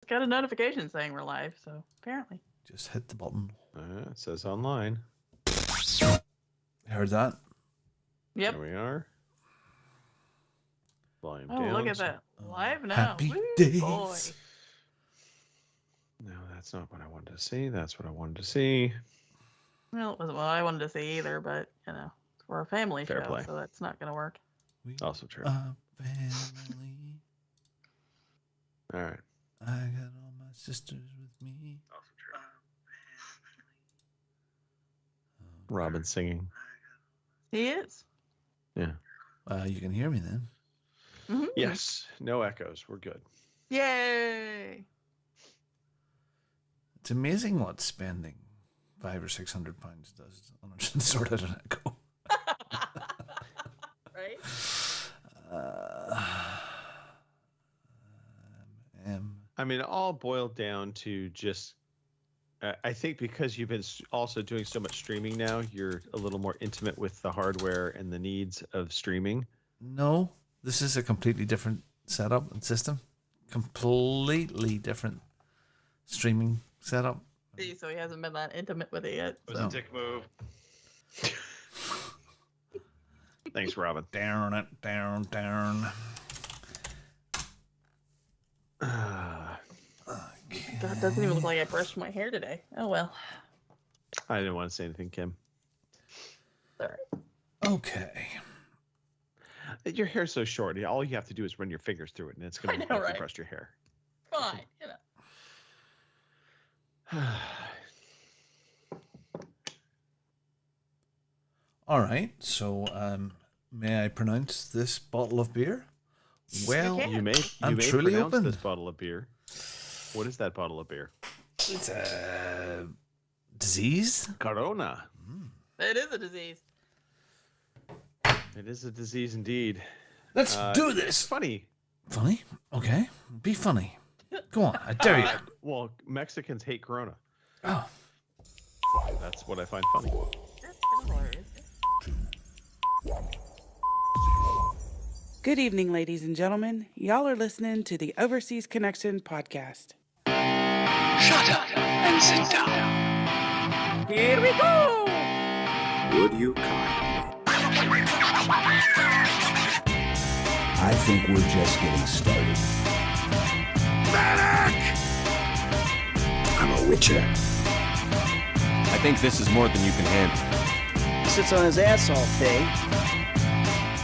got a notification saying we're live, so apparently. Just hit the button. It says online. Heard that? Yep. There we are. Volume Oh, down. look at that. Live now. Happy Woo, days. boy. No, that's not what I wanted to see. That's what I wanted to see. Well, it wasn't what I wanted to see either, but, we're a family Fair show, play. so that's not going to work. We Also true. are family. All right. I got all my sisters with me. Also true. Robin singing. He is. Yeah. You can hear me then. Mhm. Yes. No echoes. We're good. Yay. It's amazing what spending £500 or £600 does on a sort of an echo. Right? I mean, it all boiled down to just. I think because you've been also doing so much streaming now, you're a little more intimate with the hardware and the needs of streaming. No, this is a completely different setup and system. Completely different streaming setup. See, so he hasn't been that intimate with it yet. It was No. a dick move. Thanks, Robin. Down it, down. God, it doesn't even look like I brushed my hair today. Oh, well. I didn't want to say anything, Kim. Sorry. Okay. Your hair's so short. All you have to do is run your fingers through it, and it's going to I know, look like right? you brushed your hair. Fine. All right. So, may I pronounce this bottle of beer? Well, can. You may I'm truly pronounce open. this bottle of beer. What is that bottle of beer? it's a disease. Corona. It is a disease. It is a disease indeed. Let's do It's this. funny. Funny? Okay. Be funny. Go on. I dare you. Well, Mexicans hate Corona. Oh. That's what I find funny. That's hilarious. Good evening, ladies and gentlemen. Y'all are listening to the Overseas Connection podcast. Shut up and sit down. Here we go! Would you kindly? I think we're just getting started. I'm a witcher. I think this is more than you can handle. He sits on his ass all day.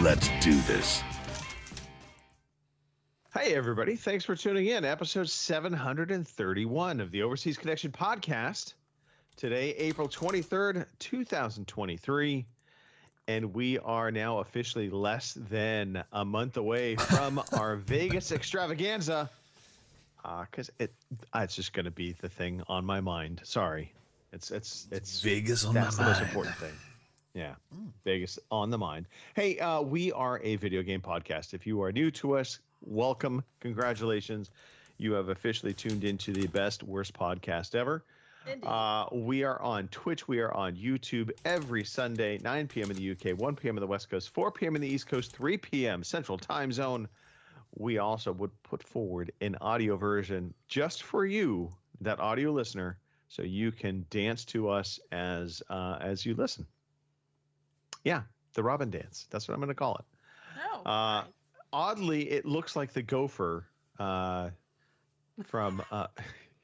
Let's do this. Hey, everybody. Thanks for tuning in. Episode 731 of the Overseas Connection podcast. Today, April 23rd, 2023. And we are now officially less than a month away from our Vegas extravaganza. Because it's just going to be the thing on my mind. Sorry. It's Vegas on that's my the most mind. important thing. Yeah, Vegas on the mind. Hey, we are a video game podcast. If you are new to us, welcome, congratulations. You have officially tuned into the best, worst podcast ever. We are on Twitch. We are on YouTube every Sunday, 9 p.m. in the UK, 1 p.m. in the West Coast, 4 p.m. in the East Coast, 3 p.m. Central Time Zone. We also would put forward an audio version just for you, that audio listener, so you can dance to us as you listen. Yeah, the Robin dance. That's what I'm going to call it. No. Oddly, it looks like the gopher from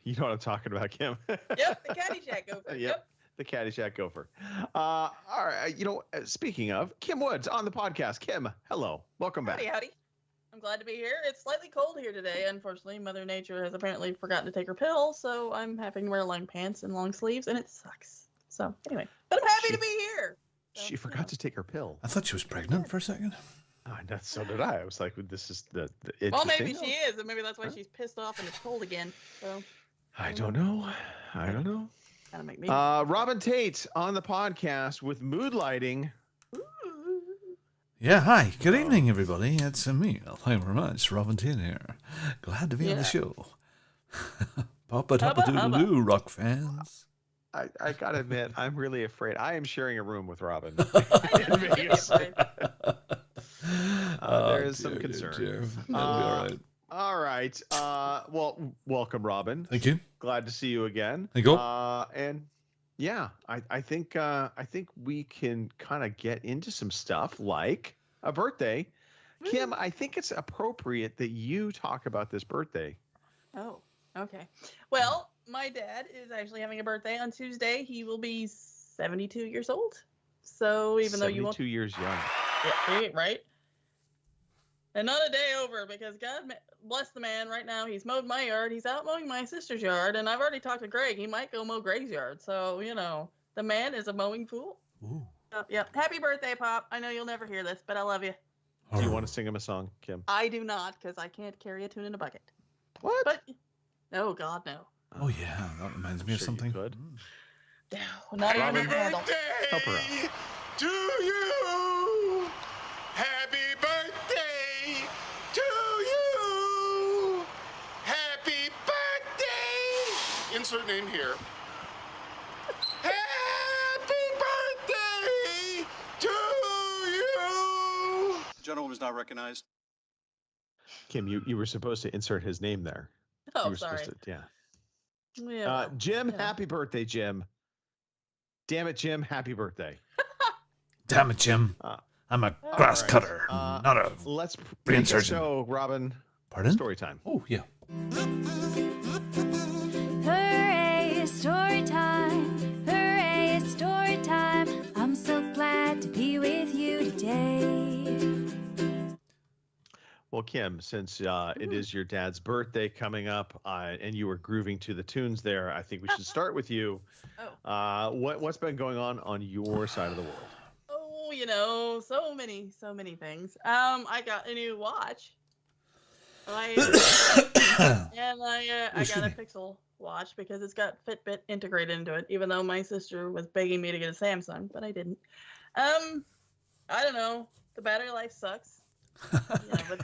you know what I'm talking about, Kim. Yep, the Caddyshack gopher. Yep, the Caddyshack gopher. All right, speaking of, Kim Woods on the podcast. Kim, hello, welcome back. Howdy. I'm glad to be here. It's slightly cold here today. Unfortunately, Mother Nature has apparently forgotten to take her pill, so I'm having to wear long pants and long sleeves, and it sucks. So anyway, but I'm happy to be here. So, She forgot to take her pill. I thought she was pregnant for a second. Oh, so did I. I was like, this is the Well, maybe interesting. she is, and maybe that's why she's pissed off and it's cold again. So I don't know. kind of make me. Robin Tate on the podcast with mood lighting. Yeah, hi. Good evening, everybody. It's me, thank you very much, Robin Tate here. Glad to be on the Yeah. show. Papa Tapa Doodle Rock fans. I gotta admit, I'm really afraid. I am sharing a room with Robin. I know, Vegas. right? There is some dear, concern. dear. That'll be all right. All right. Well, welcome, Robin. Thank you. Glad to see you again. Thank you. And yeah, I think we can kind of get into some stuff like a birthday. Kim, I think it's appropriate that you talk about this birthday. Oh, okay. Well, my dad is actually having a birthday on Tuesday. He will be 72 years old. So even though you won't, 72 years young. yeah, right? And not a day over, because God bless the man. Right now, he's mowed my yard. He's out mowing my sister's yard, and I've already talked to Greg. He might go mow Greg's yard. So the man is a mowing fool. Ooh. Yeah. Happy birthday, Pop. I know you'll never hear this, but I love you. Do you want to sing him a song, Kim? I do not, because I can't carry a tune in a bucket. What? But oh God, no. Oh yeah, that reminds me of Sure you something. could. No, not even Robin, a candle. help her out. To you, happy birthday to you, happy birthday. Insert name here. Happy birthday to you. Gentleman was not recognized. Kim, you were supposed to insert his name there. You Oh, were sorry. supposed to, yeah. Yeah, well, Jim, you know. happy birthday, Jim. Damn it, Jim, happy birthday. Damn it, Jim. I'm a grass right. cutter, not a. Let's Brain make it surgeon. so, Robin. Pardon? Story time. Oh yeah. Hooray, story time. Hooray, story time. I'm so glad to be with you today. Well, Kim, since it is your dad's birthday coming up, and you were grooving to the tunes there, I think we should start with you. Oh. What's been going on your side of the world? Oh, so many things. I got a new watch. I got a Pixel watch because it's got Fitbit integrated into it, even though my sister was begging me to get a Samsung, but I didn't. I don't know. The battery life sucks. That's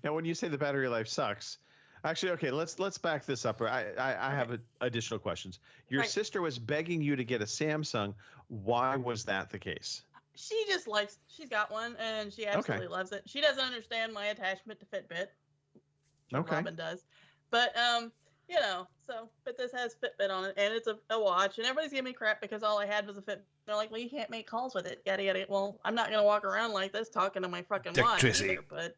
Now, when you say the battery life sucks, actually, okay, let's back this up. I have additional questions. Your Right. sister was begging you to get a Samsung. Why was that the case? she just likes. She's got one, and she absolutely loves it. She doesn't understand my attachment to Fitbit. Okay. Robin does, but but this has Fitbit on it, and it's a watch, and everybody's giving me crap because all I had was a Fitbit. They're like, well, you can't make calls with it, yada yada. Well, I'm not gonna walk around like this talking to my fucking Dick watch Tracy. either, but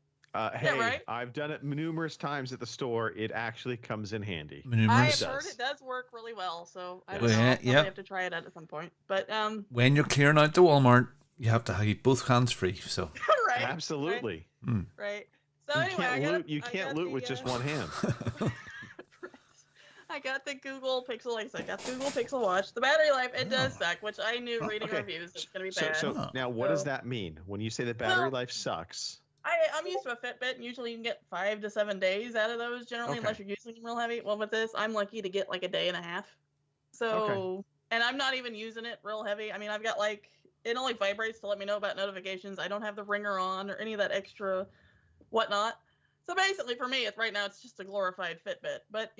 Hey, right? I've done it numerous times at the store. It actually comes in handy. I have Numerous. heard it does work really well, so I Yes. don't know. Well, I'll probably yeah. have to try it out at some point. But When you're clearing out the Walmart, you have to have both hands free. So right, Absolutely. right. So You anyway, can't I loot. You can't loot with just one hand. I got the Google Pixel. Like I said, I got the Google Pixel Watch. The battery life, it does suck, which I knew reading Okay. reviews it's gonna be So, bad. so now, what does So- that mean when you say the battery Well, life sucks? I'm used to a Fitbit, and usually you can get 5 to 7 days out of those generally, unless you're using them real heavy. Well, with this, I'm lucky to get like a day and a half. So, and I'm not even using it real heavy. I mean, I've got it only vibrates to let me know about notifications. I don't have the ringer on or any of that extra whatnot. So basically, for me, right now, it's just a glorified Fitbit. But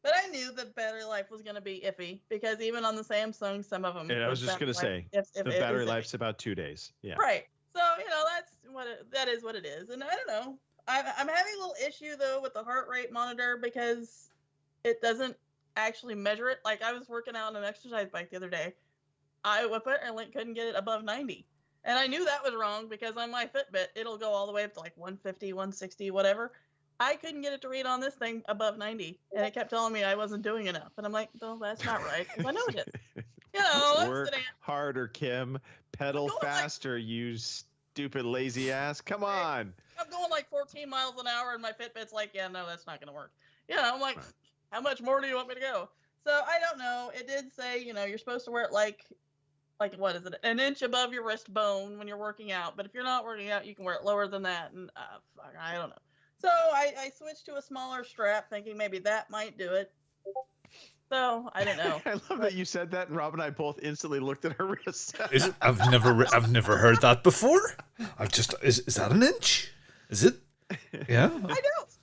but I knew the battery life was going to be iffy because even on the Samsung, some of them. And I was just going to say, the battery life's about 2 days. Yeah. Right. So, that is what it is. And I don't know. I'm having a little issue, though, with the heart rate monitor because it doesn't actually measure it. Like, I was working out on an exercise bike the other day. I apparently couldn't get it above 90. And I knew that was wrong because on my Fitbit, it'll go all the way up to like 150, 160, whatever. I couldn't get it to read on this thing above 90. And it kept telling me I wasn't doing enough. And I'm like, no, that's not right. 'Cause I know it is. I'm Work sitting- harder, Kim. Pedal going faster, you stupid lazy ass. Come on. I'm going like 14 miles an hour, and my Fitbit's like, yeah, no, that's not going to work. I'm like, how much more do you want me to go? So I don't know. It did say, you're supposed to wear it like what is it, an inch above your wrist bone when you're working out. But if you're not working out, you can wear it lower than that. And I don't know. So I switched to a smaller strap, thinking maybe that might do it. So I don't know. I love that you said that, and Rob and I both instantly looked at our wrists. I've never heard that before. Is that an inch? Is it? Yeah. I know.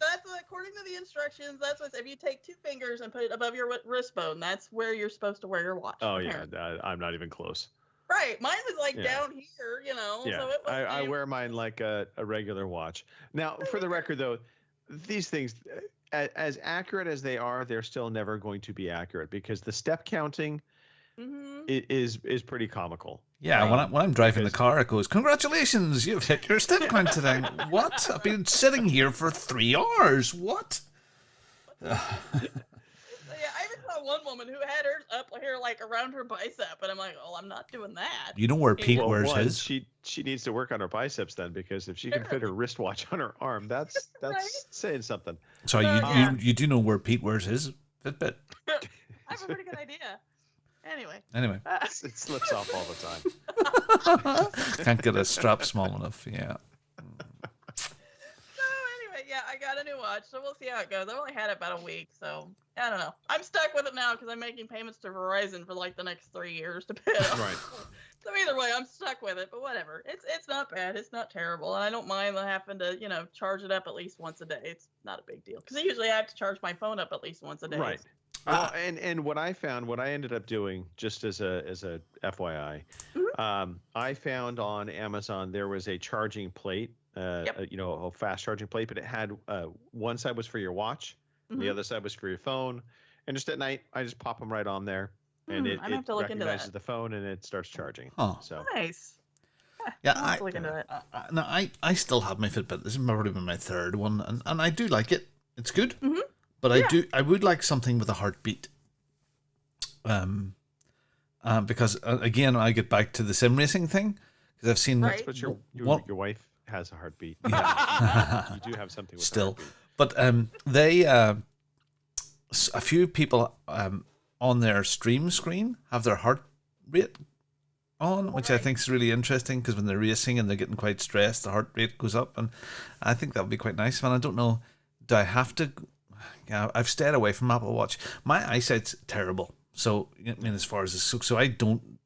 That's according to the instructions. That's what if you take 2 fingers and put it above your wrist bone, that's where you're supposed to wear your watch. Oh yeah, apparently. I'm not even close. Right. Mine was like Yeah. down here, you know. Yeah, So it was I wear mine like a regular watch. Now, for the record, though, these things, as accurate as they are, they're still never going to be accurate because the step counting is pretty comical. Yeah, when I'm driving the car, it goes, "Congratulations, you've hit your step count today." What? I've been sitting here for 3 hours. What? Yeah, I even saw one woman who had hers up here like around her bicep, and I'm like, oh, I'm not doing that. You know where Pete Well, wears one, his? she needs to work on her biceps then because if she can fit her wristwatch on her arm, that's Right. saying something. Sorry, Yeah. you do know where Pete wears his Fitbit. I have a pretty good idea. Anyway. Anyway, It slips off all the time. can't get a strap small enough. Yeah. So anyway, yeah, I got a new watch, so we'll see how it goes. I've only had it about a week, so I don't know. I'm stuck with it now because I'm making payments to Verizon for like the next 3 years to pay it off. Right. So either way, I'm stuck with it, but whatever. It's not bad. It's not terrible, and I don't mind having to charge it up at least once a day. It's not a big deal because usually I have to charge my phone up at least once a day. Right. Well, and what I found, what I ended up doing, just as a FYI, I found on Amazon there was a charging plate, a fast charging plate, but it had one side was for your watch, and the other side was for your phone, and just at night I just pop them right on there, and it I'm gonna have to look into recognizes that. the phone and it starts charging. Huh. So Nice. Yeah, I'll have to look into it. I still have my Fitbit. This is probably my third one, and I do like it. It's good. Mm-hmm. But I would like something with a heartbeat. Because again, I get back to the sim racing thing because I've seen Right. but your What- wife has a heartbeat. You do have something with a still, heartbeat. but they a few people on their stream screen have their heart rate on, which I think is really interesting because when they're racing and they're getting quite stressed, the heart rate goes up, and I think that would be quite nice. Man, I don't know, do I have to? Yeah, I've stayed away from Apple Watch. My eyesight's terrible, so I mean, as far as so I don't,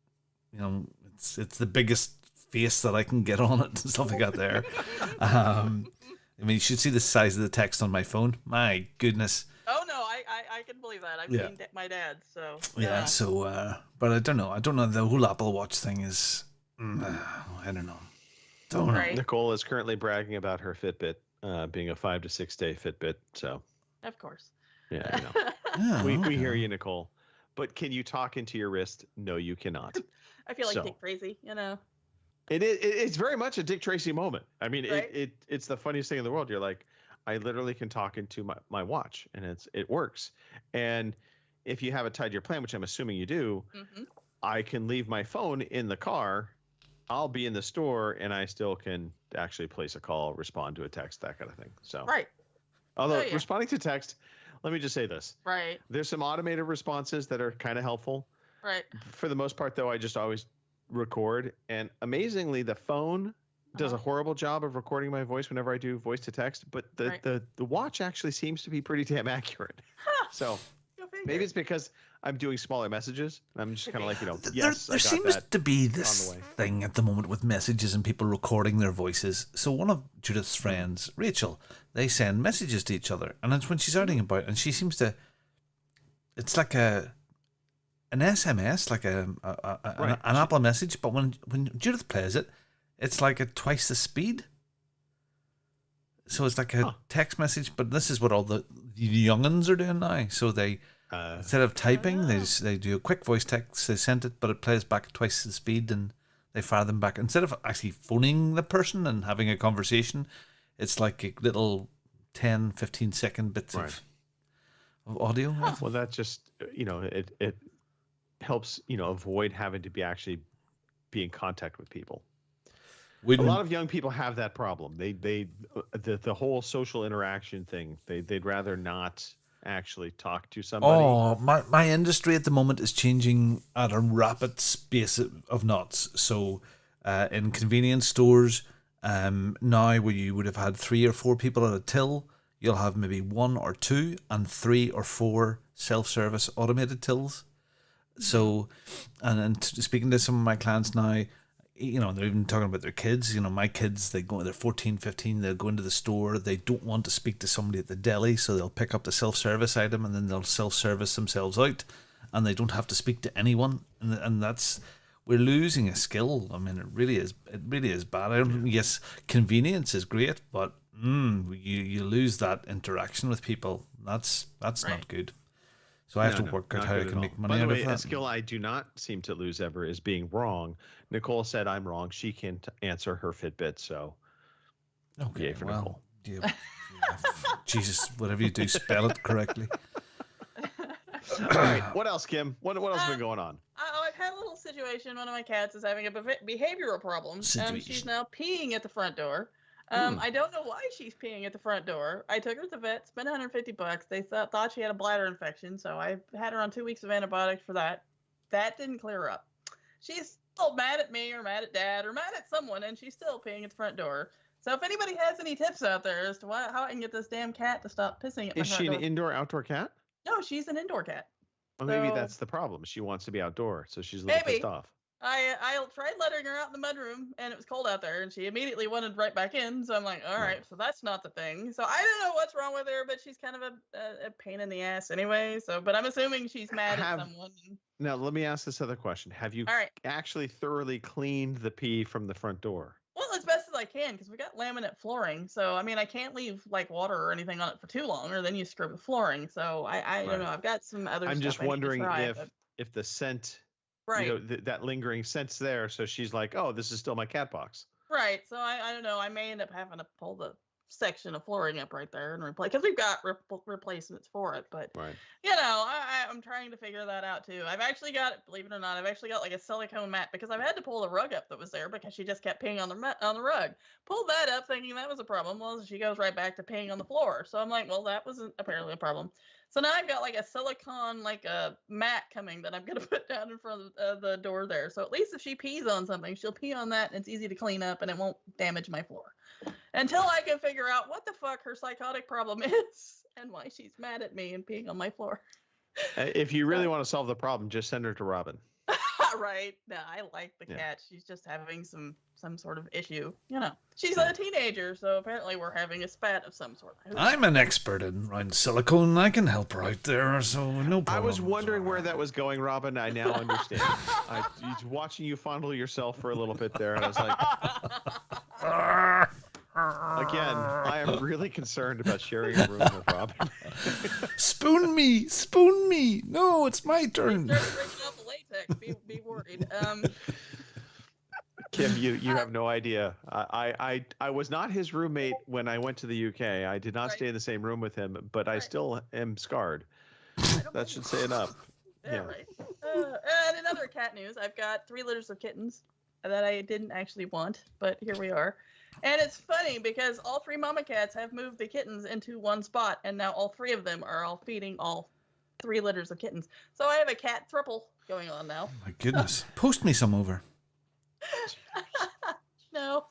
it's the biggest face that I can get on it and stuff like that. There, I mean, you should see the size of the text on my phone. My goodness. Oh no, I can believe that. I've seen my dad, so Yeah. So, but I don't know. I don't know. The whole Apple Watch thing is, I don't know. Don't know. Right. Nicole is currently bragging about her Fitbit being a 5 to 6 day Fitbit. So Of course. yeah, Yeah, we okay. hear you, Nicole. But can you talk into your wrist? No, you cannot. I feel like So. Dick Tracy, It's very much a Dick Tracy moment. I mean, Right? it's the funniest thing in the world. You're like, I literally can talk into my watch, and it works. And if you have it tied to your plan, which I'm assuming you do, Mm-hmm. I can leave my phone in the car. I'll be in the store, and I still can actually place a call, respond to a text, that kind of thing. So, Right. although Oh, yeah. responding to text, let me just say this: Right. there's some automated responses that are kind of helpful. Right. For the most part, though, I just always record, and amazingly, the phone does a horrible job of recording my voice whenever I do voice to text, but Right. the watch actually seems to be pretty damn accurate. So Go figure. maybe it's because I'm doing smaller messages. I'm just kind of like, yes, there I got seems that. to be on this the way. thing at the moment with messages and people recording their voices. So one of Judith's friends, Rachel, they send messages to each other, and it's when she's out and about, and she seems to. It's like an SMS, like an Apple message, but when Judith plays it, it's like at twice the speed. So it's like a text message, but this is what all the young'uns are doing now. So they. Instead of typing, they do a quick voice text. They send it, but it plays back at twice the speed, and they fire them back. Instead of actually phoning the person and having a conversation, it's like a little 10, 15-second bits of audio. Well, that just it helps avoid having to be in contact with people. A lot of young people have that problem. The whole social interaction thing. They'd rather not actually talk to somebody. Oh, my industry at the moment is changing at a rapid space of knots. So, in convenience stores, now where you would have had 3 or 4 people at a till, you'll have maybe 1 or 2 and 3 or 4 self-service automated tills. So, and speaking to some of my clients now, they're even talking about their kids. My kids, they're 14, 15, they'll go into the store. They don't want to speak to somebody at the deli, so they'll pick up the self-service item and then they'll self-service themselves out, and they don't have to speak to anyone. And that's we're losing a skill. I mean, it really is bad. I don't yes, convenience is great, but you lose that interaction with people. That's not good. So I have to work out not how I good can at make all. money By the out way, of a that. skill I do not seem to lose ever is being wrong. Nicole said I'm wrong. She can't answer her Fitbit, so Okay, yay for well, Nicole. yeah, Jesus, whatever you do, spell it correctly. All right, what else, Kim? What else has been going on? I've had a little situation. One of my cats is having a behavioral problem. She's Situation. now peeing at the front door. I don't know why she's peeing at the front door. I took her to the vet, spent $150. They thought she had a bladder infection, so I had her on 2 weeks of antibiotics for that. That didn't clear her up. She's still mad at me or mad at Dad or mad at someone, and she's still peeing at the front door. So if anybody has any tips out there as to how I can get this damn cat to stop pissing at my Is front she an door. indoor-outdoor cat? No, she's an indoor cat. Well, maybe So- that's the problem. She wants to be outdoor, so she's a little Maybe. pissed off. I tried letting her out in the mudroom, and it was cold out there, and she immediately wanted right back in. So I'm like, all right, so that's not the thing. So I don't know what's wrong with her, but she's kind of a pain in the ass anyway. So, but I'm assuming she's mad at someone. Now, let me ask this other question. Have you All right. actually thoroughly cleaned the pee from the front door? Well, as best as I can, because we got laminate flooring. So I mean, I can't leave like water or anything on it for too long, or then you scrub the flooring. So I don't Right. know. I've got some other. I'm stuff just I need to wondering try, but- if the scent, right. you know, that lingering scent's there. So she's like, oh, this is still my cat box. Right. So I don't know. I may end up having to pull the section of flooring up right there and replace, because we've got replacements for it. But Right. you know, I'm trying to figure that out too. I've actually got, believe it or not, I've actually got like a silicone mat, because I've had to pull the rug up that was there because she just kept peeing on the rug. Pulled that up thinking that was a problem. Well, she goes right back to peeing on the floor. So I'm like, well, that wasn't apparently a problem. So now I've got like a silicone, like a mat coming that I'm going to put down in front of the door there. So at least if she pees on something, she'll pee on that and it's easy to clean up and it won't damage my floor. Until I can figure out what the fuck her psychotic problem is and why she's mad at me and peeing on my floor. If you really want to solve the problem, just send her to Robin. Right. No, I like the Yeah. cat. She's just having some sort of issue. You know, she's a teenager, so apparently we're having a spat of some sort. I'm an expert in around silicone. I can help her out there, so no problem. I was wondering where that was going, Robin. I now understand. I was watching you fondle yourself for a little bit there, and I was like, again, I am really concerned about sharing a room with Robin. Spoon me. No, it's my turn. Started breaking off the latex. Be worried. Kim, you have no idea. I was not his roommate when I went to the UK. I did not Right. stay in the same room with him, but I Right. still am scarred. That should say enough. Yeah. Right. And in other cat news, I've got 3 litters of kittens that I didn't actually want, but here we are. And it's funny because all 3 mama cats have moved the kittens into one spot, and now all 3 of them are all feeding all 3 litters of kittens. So I have a cat thruple going on now. My goodness. Post me some over.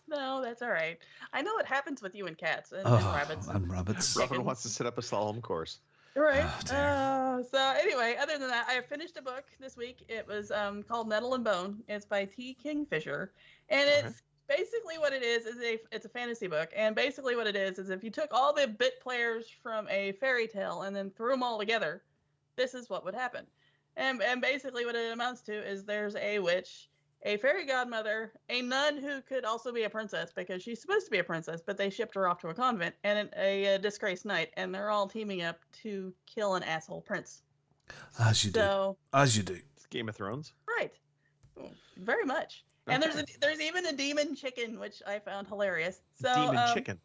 No, that's all right. I know what happens with you and cats and Oh, rabbits. and rabbits. Robin Chickens. wants to set up a slalom course. Right. Oh, dear. So anyway, other than that, I finished a book this week. It was called Nettle and Bone. It's by T. Kingfisher, and it's basically what it is it's a fantasy book. And basically what it is if you took all the bit players from a fairy tale and then threw them all together, this is what would happen. And basically what it amounts to is there's a witch, a fairy godmother, a nun who could also be a princess because she's supposed to be a princess, but they shipped her off to a convent, and a disgraced knight, and they're all teaming up to kill an asshole prince. As you do. So, As you do. It's Game of Thrones. right. Very much. And there's even a demon chicken, which I found hilarious. So Demon chicken.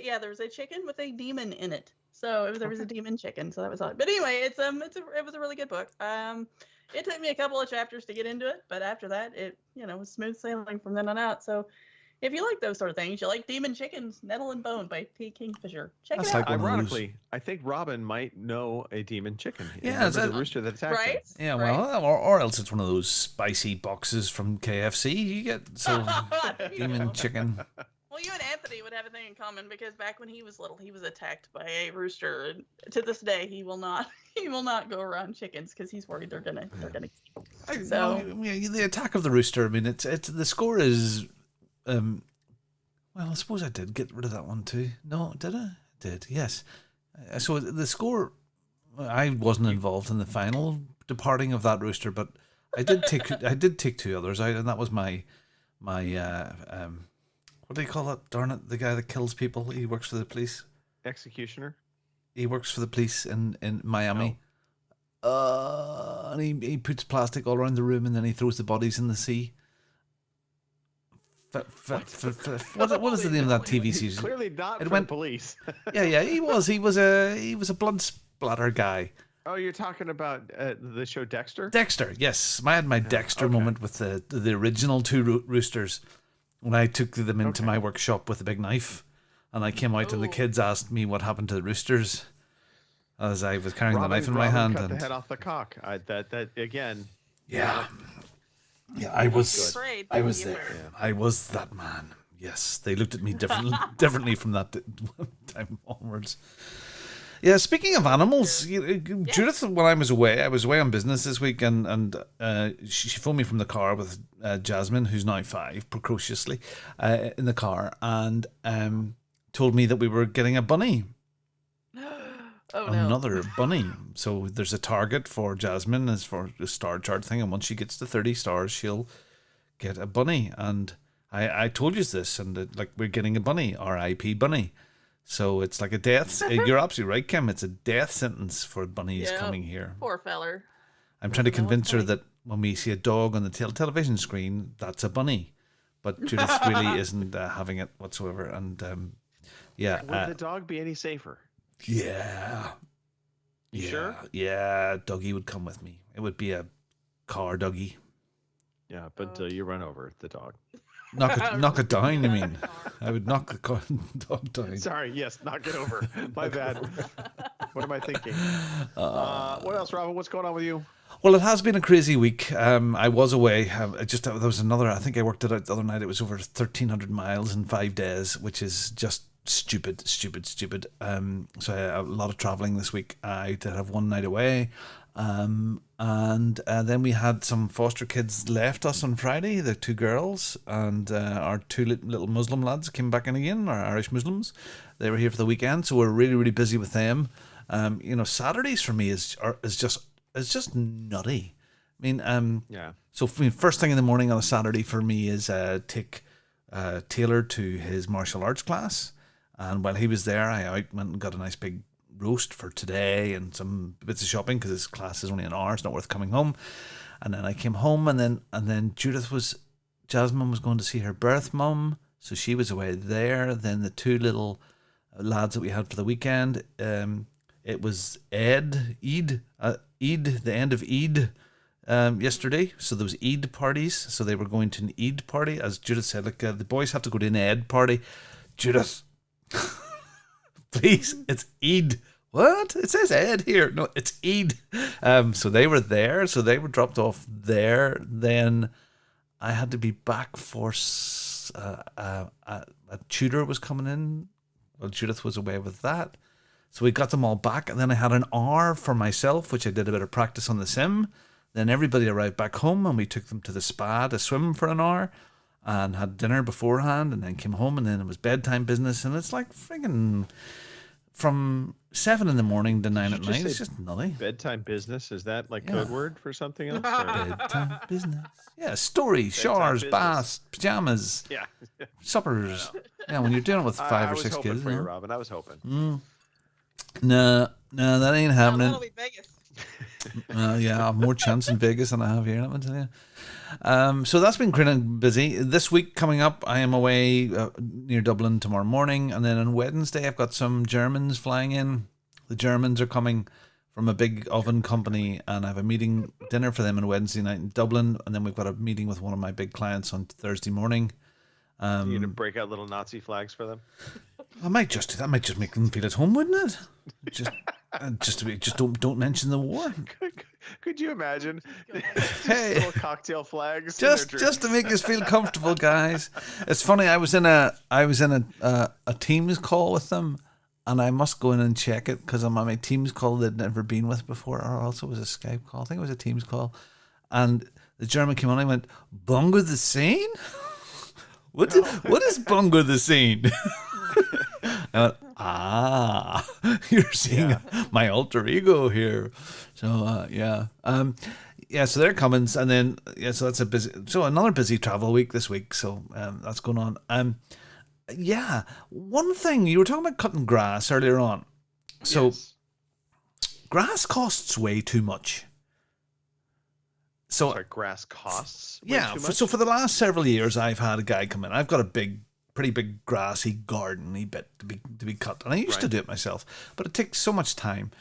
Yeah, there was a chicken with a demon in it. So there was a demon chicken. So that was odd. But anyway, it was a really good book. It took me a couple of chapters to get into it, but after that, it was smooth sailing from then on out. So if you like those sort of things, you like Demon Chickens, Nettle and Bone by T. Kingfisher. Check That's it out. like one of those- Ironically, I think Robin might know a demon chicken. Yeah, Remember is that- the rooster that attacked him? Right? Yeah, Right? well, or else it's one of those spicy boxes from KFC. You get so There you demon go. chicken. Well, you and Anthony would have a thing in common because back when he was little, he was attacked by a rooster, and to this day, he will not go around chickens because he's worried they're gonna. So- Yeah, the attack of the rooster. I mean, it's the score is. Well, I suppose I did get rid of that one too. No, did I? Did, yes. So the score, I wasn't involved in the final departing of that rooster, but I did take 2 others out, and that was my what do you call it? Darn it, the guy that kills people. He works for the police. Executioner. He works for the police in Miami. And he puts plastic all around the room, and then he throws the bodies in the sea. What is the name of that TV series? Clearly not for the police. Yeah, he was a blood splatter guy. Oh, you're talking about the show Dexter? Dexter, yes. I had my Dexter moment with the original 2 roosters when I took them into my workshop with a big knife, and I came out and the kids asked me what happened to the roosters as I was carrying the knife in my hand. Cut the head off the cock. That again. Yeah. Yeah, I was afraid. I was there. Yeah. I was that man. Yes, they looked at me differently from that time onwards. Yeah, speaking of animals, Judith, when I was away on business this week, and she phoned me from the car with Jasmine, who's now 5, precociously, in the car, and told me that we were getting a bunny. Another bunny. So there's a target for Jasmine as for the star chart thing, and once she gets to 30 stars, she'll get a bunny. And I told you this, and like we're getting a bunny, R.I.P. bunny. So it's like a death. You're absolutely right, Kim. It's a death sentence for bunnies coming here. Poor feller. I'm trying to convince her that when we see a dog on the television screen, that's a bunny. But Judith really isn't having it whatsoever. And yeah. Would the dog be any safer? Yeah. You sure? Yeah, Dougie would come with me. It would be a car Dougie. Yeah, but you run over the dog. Knock it down, you mean? I would knock the dog down. Sorry, yes, knock it over. My bad. What am I thinking? What else, Robin? What's going on with you? Well, it has been a crazy week. I was away. There was another, I think I worked it out the other night. It was over 1,300 miles in 5 days, which is just stupid. So I had a lot of traveling this week. I did have one night away. And then we had some foster kids left us on Friday, the 2 girls, and our 2 little Muslim lads came back in again, our Irish Muslims. They were here for the weekend, so we're really, really busy with them. Saturdays for me is just nutty. I mean, yeah. So first thing in the morning on a Saturday for me is take Taylor to his martial arts class, and while he was there, I went and got a nice big roast for today and some bits of shopping because his class is only an hour. It's not worth coming home. And then I came home, and then Jasmine was going to see her birth mum, so she was away there. Then the 2 little lads that we had for the weekend, it was Eid, the end of Eid yesterday. So there was Eid parties. So they were going to an Eid party, as Judith said. Like the boys have to go to an Eid party. Judith, please, it's Eid. What? It says Ed here. No, it's Eid. So they were there. So they were dropped off there. Then I had to be back for a tutor was coming in. Well, Judith was away with that. So we got them all back. And then I had an hour for myself, which I did a bit of practice on the sim. Then everybody arrived back home, and we took them to the spa to swim for an hour and had dinner beforehand, and then came home, and then it was bedtime business. And it's like friggin' from 7 in the morning to 9 at night. It's just nutty. Bedtime business? Is that like code word for something else? Bedtime business. Yeah, stories, showers, baths, pajamas, suppers. Yeah, when you're dealing with 5 or 6 kids. For you, Robin. I was hoping. No, that ain't happening. That'll be Vegas. Yeah, I have more chance in Vegas than I have here, let me tell you. So that's been kind of busy. This week coming up, I am away near Dublin tomorrow morning, and then on Wednesday I've got some Germans flying in. The Germans are coming from a big oven company, and I have a dinner for them on Wednesday night in Dublin, and then we've got a meeting with one of my big clients on Thursday morning. You're gonna break out little Nazi flags for them? I might just do that. Might just make them feel at home, wouldn't it? Just don't mention the war. Could you imagine? Hey, little cocktail flags. Just to make us feel comfortable, guys. It's funny. I was in a Teams call with them, and I must go in and check it because I'm on my Teams call they'd never been with before, or also it was a Skype call. I think it was a Teams call, and the German came on. I went, "Bungo the scene." What is Bungo the scene? I went, ah, you're seeing my alter ego here. So yeah. Yeah, so they're coming, and then so that's another busy travel week this week. So that's going on. Yeah, one thing you were talking about cutting grass earlier on. So Yes. grass costs way too much. So Sorry, grass costs. way yeah, too so much? for the last several years, I've had a guy come in. I've got a pretty big grassy garden bit to be cut, and I used to Right. do it myself, but it takes so much time.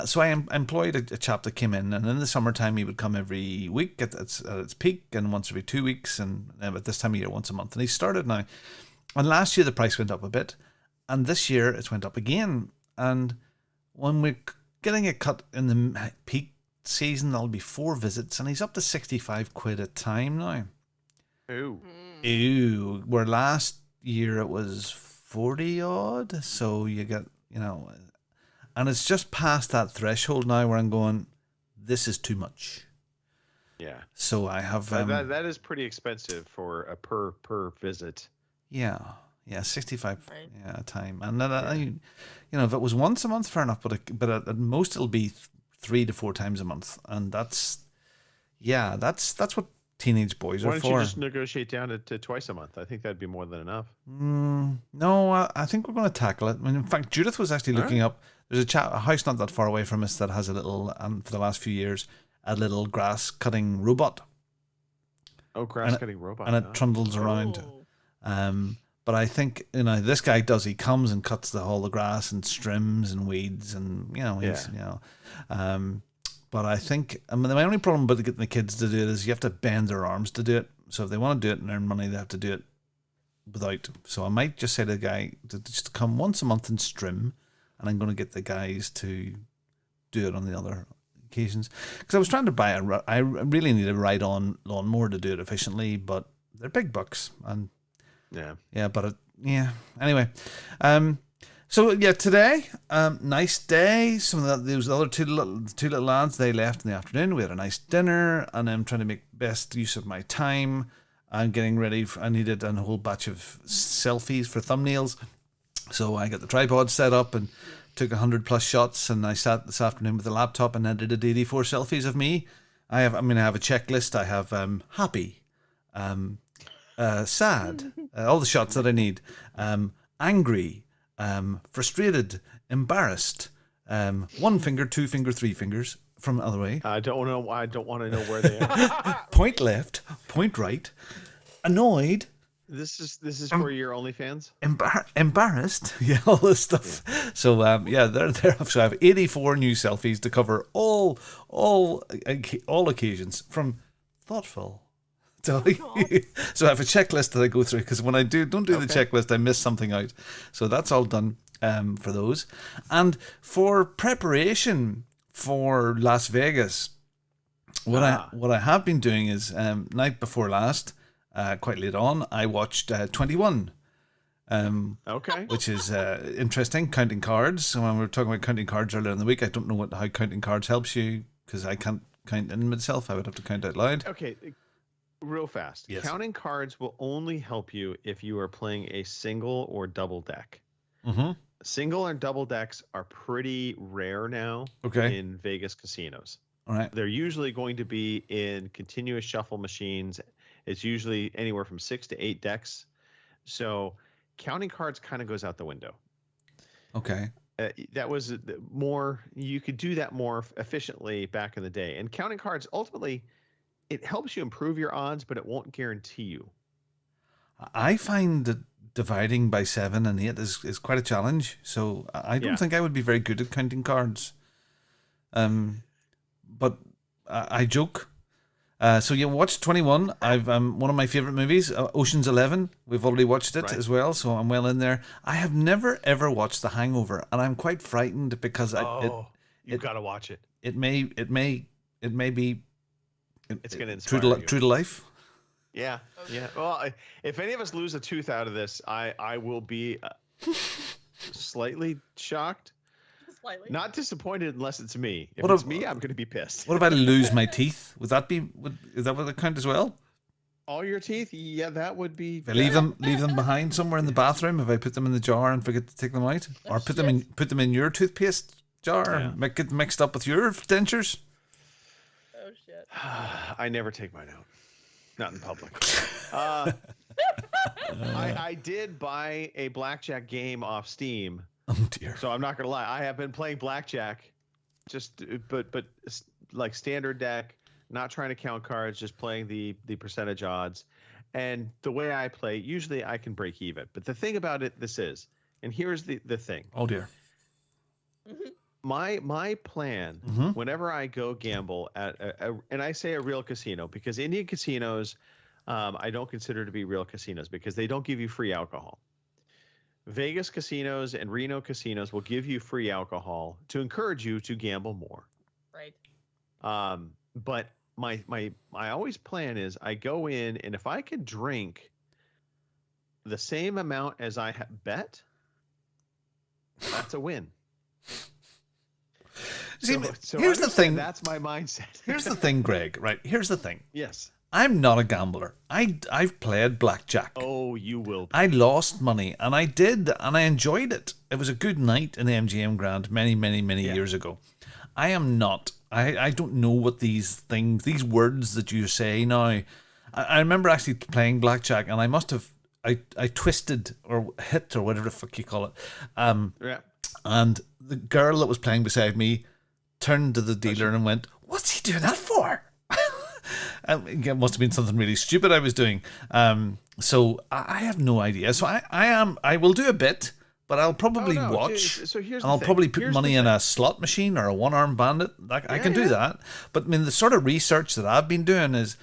So I employed a chap that came in, and in the summertime he would come every week at its peak, and once every 2 weeks, and at this time of year once a month. And he started now. And last year the price went up a bit, and this year it's went up again. And when we're getting it cut in the peak season, there'll be 4 visits, and he's up to 65 quid a time now. Ooh. Ew, where last year it was 40 odd. So you get, and it's just past that threshold now where I'm going, this is too much. Yeah. So I have, That is pretty expensive for a per visit. yeah, 65 Right. a time. And then, if it was once a month, fair enough, but at most it'll be 3 to 4 times a month. And that's what teenage boys Why are don't for. you just negotiate down to twice a month? I think that'd be more than enough. No, I think we're going to tackle it. I mean, in fact, Judith was actually looking up. There's a house not that far away from us that has a little, for the last few years, a little grass cutting robot, Oh, grass cutting robot. and it huh? trundles around. Oh. But I think this guy does. He comes and cuts all the grass and trims and weeds, and But I think my only problem with getting the kids to do it is you have to bend their arms to do it. So if they want to do it and earn money, they have to do it without. So I might just say to the guy to just come once a month and trim, and I'm going to get the guys to do it on the other occasions. Because I was trying to buy I really need a ride-on lawnmower to do it efficiently, but they're big bucks, and anyway. So yeah, today, nice day. Some of those other two little lads, they left in the afternoon. We had a nice dinner, and I'm trying to make best use of my time. I'm getting ready. I needed a whole batch of selfies for thumbnails, so I got the tripod set up and took 100+ shots. And I sat this afternoon with the laptop and edited 84 selfies of me. I have a checklist. I have happy, sad, all the shots that I need. Angry. Frustrated, embarrassed, 1 finger, 2 finger, 3 fingers from the other way. I don't know where they are. Point left, point right, annoyed, This is for your OnlyFans. embarrassed, all this stuff. Yeah. So they're so I have 84 new selfies to cover all occasions, from thoughtful. So I have a checklist that I go through, because when I don't do the checklist, I miss something out. So that's all done for those. And for preparation for Las Vegas, what I have been doing is night before last, quite late on, I watched 21. Which is interesting, counting cards. So when we were talking about counting cards earlier in the week, I don't know how counting cards helps you, because I can't count in myself. I would have to count out loud. Okay. Real fast. Yes. Counting cards will only help you if you are playing a single or double deck. Mm-hmm. Single and double decks are pretty rare now in Vegas casinos. All right. They're usually going to be in continuous shuffle machines. It's usually anywhere from 6 to 8 decks. So counting cards kind of goes out the window. Okay. That was more, you could do that more efficiently back in the day. And counting cards, ultimately, it helps you improve your odds, but it won't guarantee you. I find that dividing by 7 and 8 is quite a challenge. So I don't think I would be very good at counting cards. But I joke. So you watched 21. I've one of my favorite movies, Ocean's 11. We've already watched it as well, so I'm well in there. I have never ever watched The Hangover, and I'm quite frightened because you've got to watch it. It may be. It's going to inspire true to life. Yeah, yeah. Well, if any of us lose a tooth out of this, I will be slightly shocked. Slightly. Not disappointed unless it's me. If What it's if- me, I'm going to be pissed. What if I lose my teeth? Is that what it count as well? All your teeth? Yeah, that would be. If I leave them behind somewhere in the bathroom, if I put them in the jar and forget to take them out, or put them in your toothpaste jar and make it mixed up with your dentures. Oh shit. I never take mine out. Not in public. I did buy a blackjack game off Steam. Oh dear. So I'm not gonna lie. I have been playing blackjack, but like standard deck, not trying to count cards, just playing the percentage odds. And the way I play, usually I can break even. But the thing about it, and here's the thing. Oh dear. My plan, whenever I go gamble at and I say a real casino, because Indian casinos, I don't consider to be real casinos because they don't give you free alcohol. Vegas casinos and Reno casinos will give you free alcohol to encourage you to gamble more. Right. But my always plan is I go in, and if I could drink the same amount as I bet, that's a win. See, So here's the thing. That's my mindset. Here's the thing, Greg. Right. Here's the thing. Yes. I'm not a gambler. I've played blackjack. Oh, you will be. I lost money, and I did, and I enjoyed it. It was a good night in the MGM Grand many years ago. I am not. I don't know what these words that you say now. I remember actually playing blackjack, and I must have I twisted or hit or whatever the fuck you call it. Yeah. And the girl that was playing beside me turned to the dealer and went, "What's he doing that for?" It must have been something really stupid I was doing. So I have no idea. So I will do a bit, but I'll probably watch. So here's and I'll probably put money in a slot machine or a one-armed bandit. I can do that. But I mean, the sort of research that I've been doing is,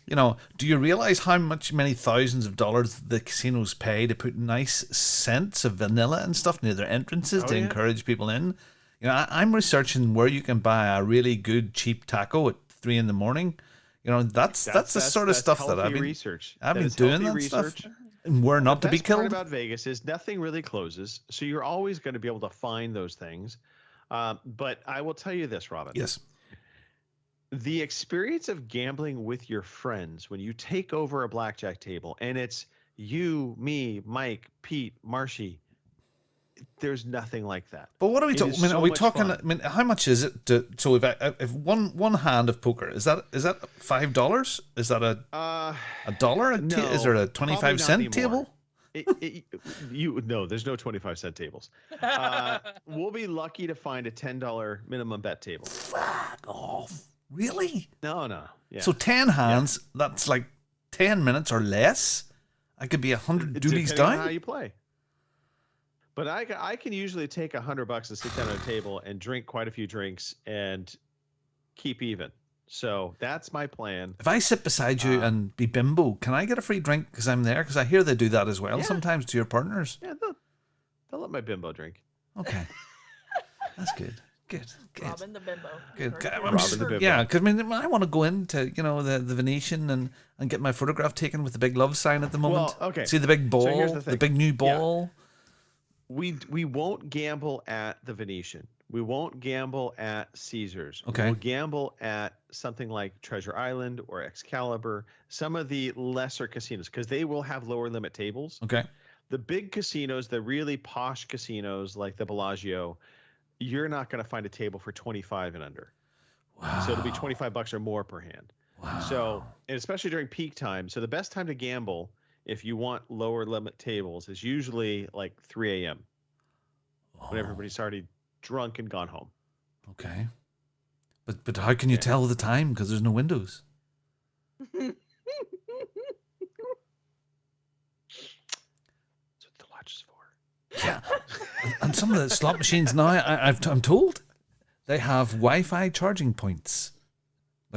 do you realize how many thousands of dollars the casinos pay to put nice scents of vanilla and stuff near their entrances to encourage people in? I'm researching where you can buy a really good cheap taco at 3 a.m. That's the sort of stuff that I've been research. I've been doing that stuff. And where not to be killed. The best part about Vegas is nothing really closes, so you're always going to be able to find those things. But I will tell you this, Robin. Yes. The experience of gambling with your friends when you take over a blackjack table and it's you, me, Mike, Pete, Marshy. There's nothing like that. But what are we talking? Are we talking? I mean, how much is it? So if one hand of poker is that $5? Is that a dollar? No, is there a 25-cent table? No, there's no 25-cent tables. We'll be lucky to find a $10 minimum bet table. Fuck off! Really? No. Yeah. So 10 hands. Yeah. That's like 10 minutes or less. I could be 100 duties down. On how you play. But I can usually take $100 and sit down at a table and drink quite a few drinks and keep even. So that's my plan. If I sit beside you and be bimbo, can I get a free drink because I'm there? Because I hear they do that as well sometimes to your partners. Yeah, they'll let my bimbo drink. Okay, that's good. Good. Robin the bimbo. Good. Robin the bimbo. Yeah, because I want to go into the Venetian and get my photograph taken with the big love sign at the moment. Well, okay. See the big ball, So here's the thing. the big new ball. Yeah. We won't gamble at the Venetian. We won't gamble at Caesars. Okay. We'll gamble at something like Treasure Island or Excalibur, some of the lesser casinos, because they will have lower limit tables. Okay. The big casinos, the really posh casinos like the Bellagio, you're not going to find a table for 25 and under. Wow. So it'll be $25 or more per hand. Wow. So, and especially during peak time. So the best time to gamble, if you want lower limit tables, is usually like 3 a.m. when everybody's already drunk and gone home. Okay. But how can you tell the time? Because there's no windows. That's what the watch is for. Yeah. And some of the slot machines now, I'm told, they have Wi-Fi charging points.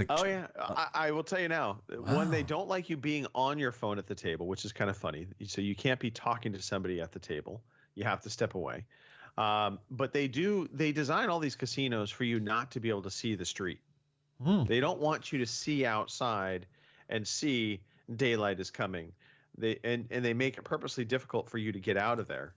Oh yeah, I will tell you now. Wow. When they don't like you being on your phone at the table, which is kind of funny, so you can't be talking to somebody at the table. You have to step away. But they design all these casinos for you not to be able to see the street. They don't want you to see outside and see daylight is coming. They make it purposely difficult for you to get out of there.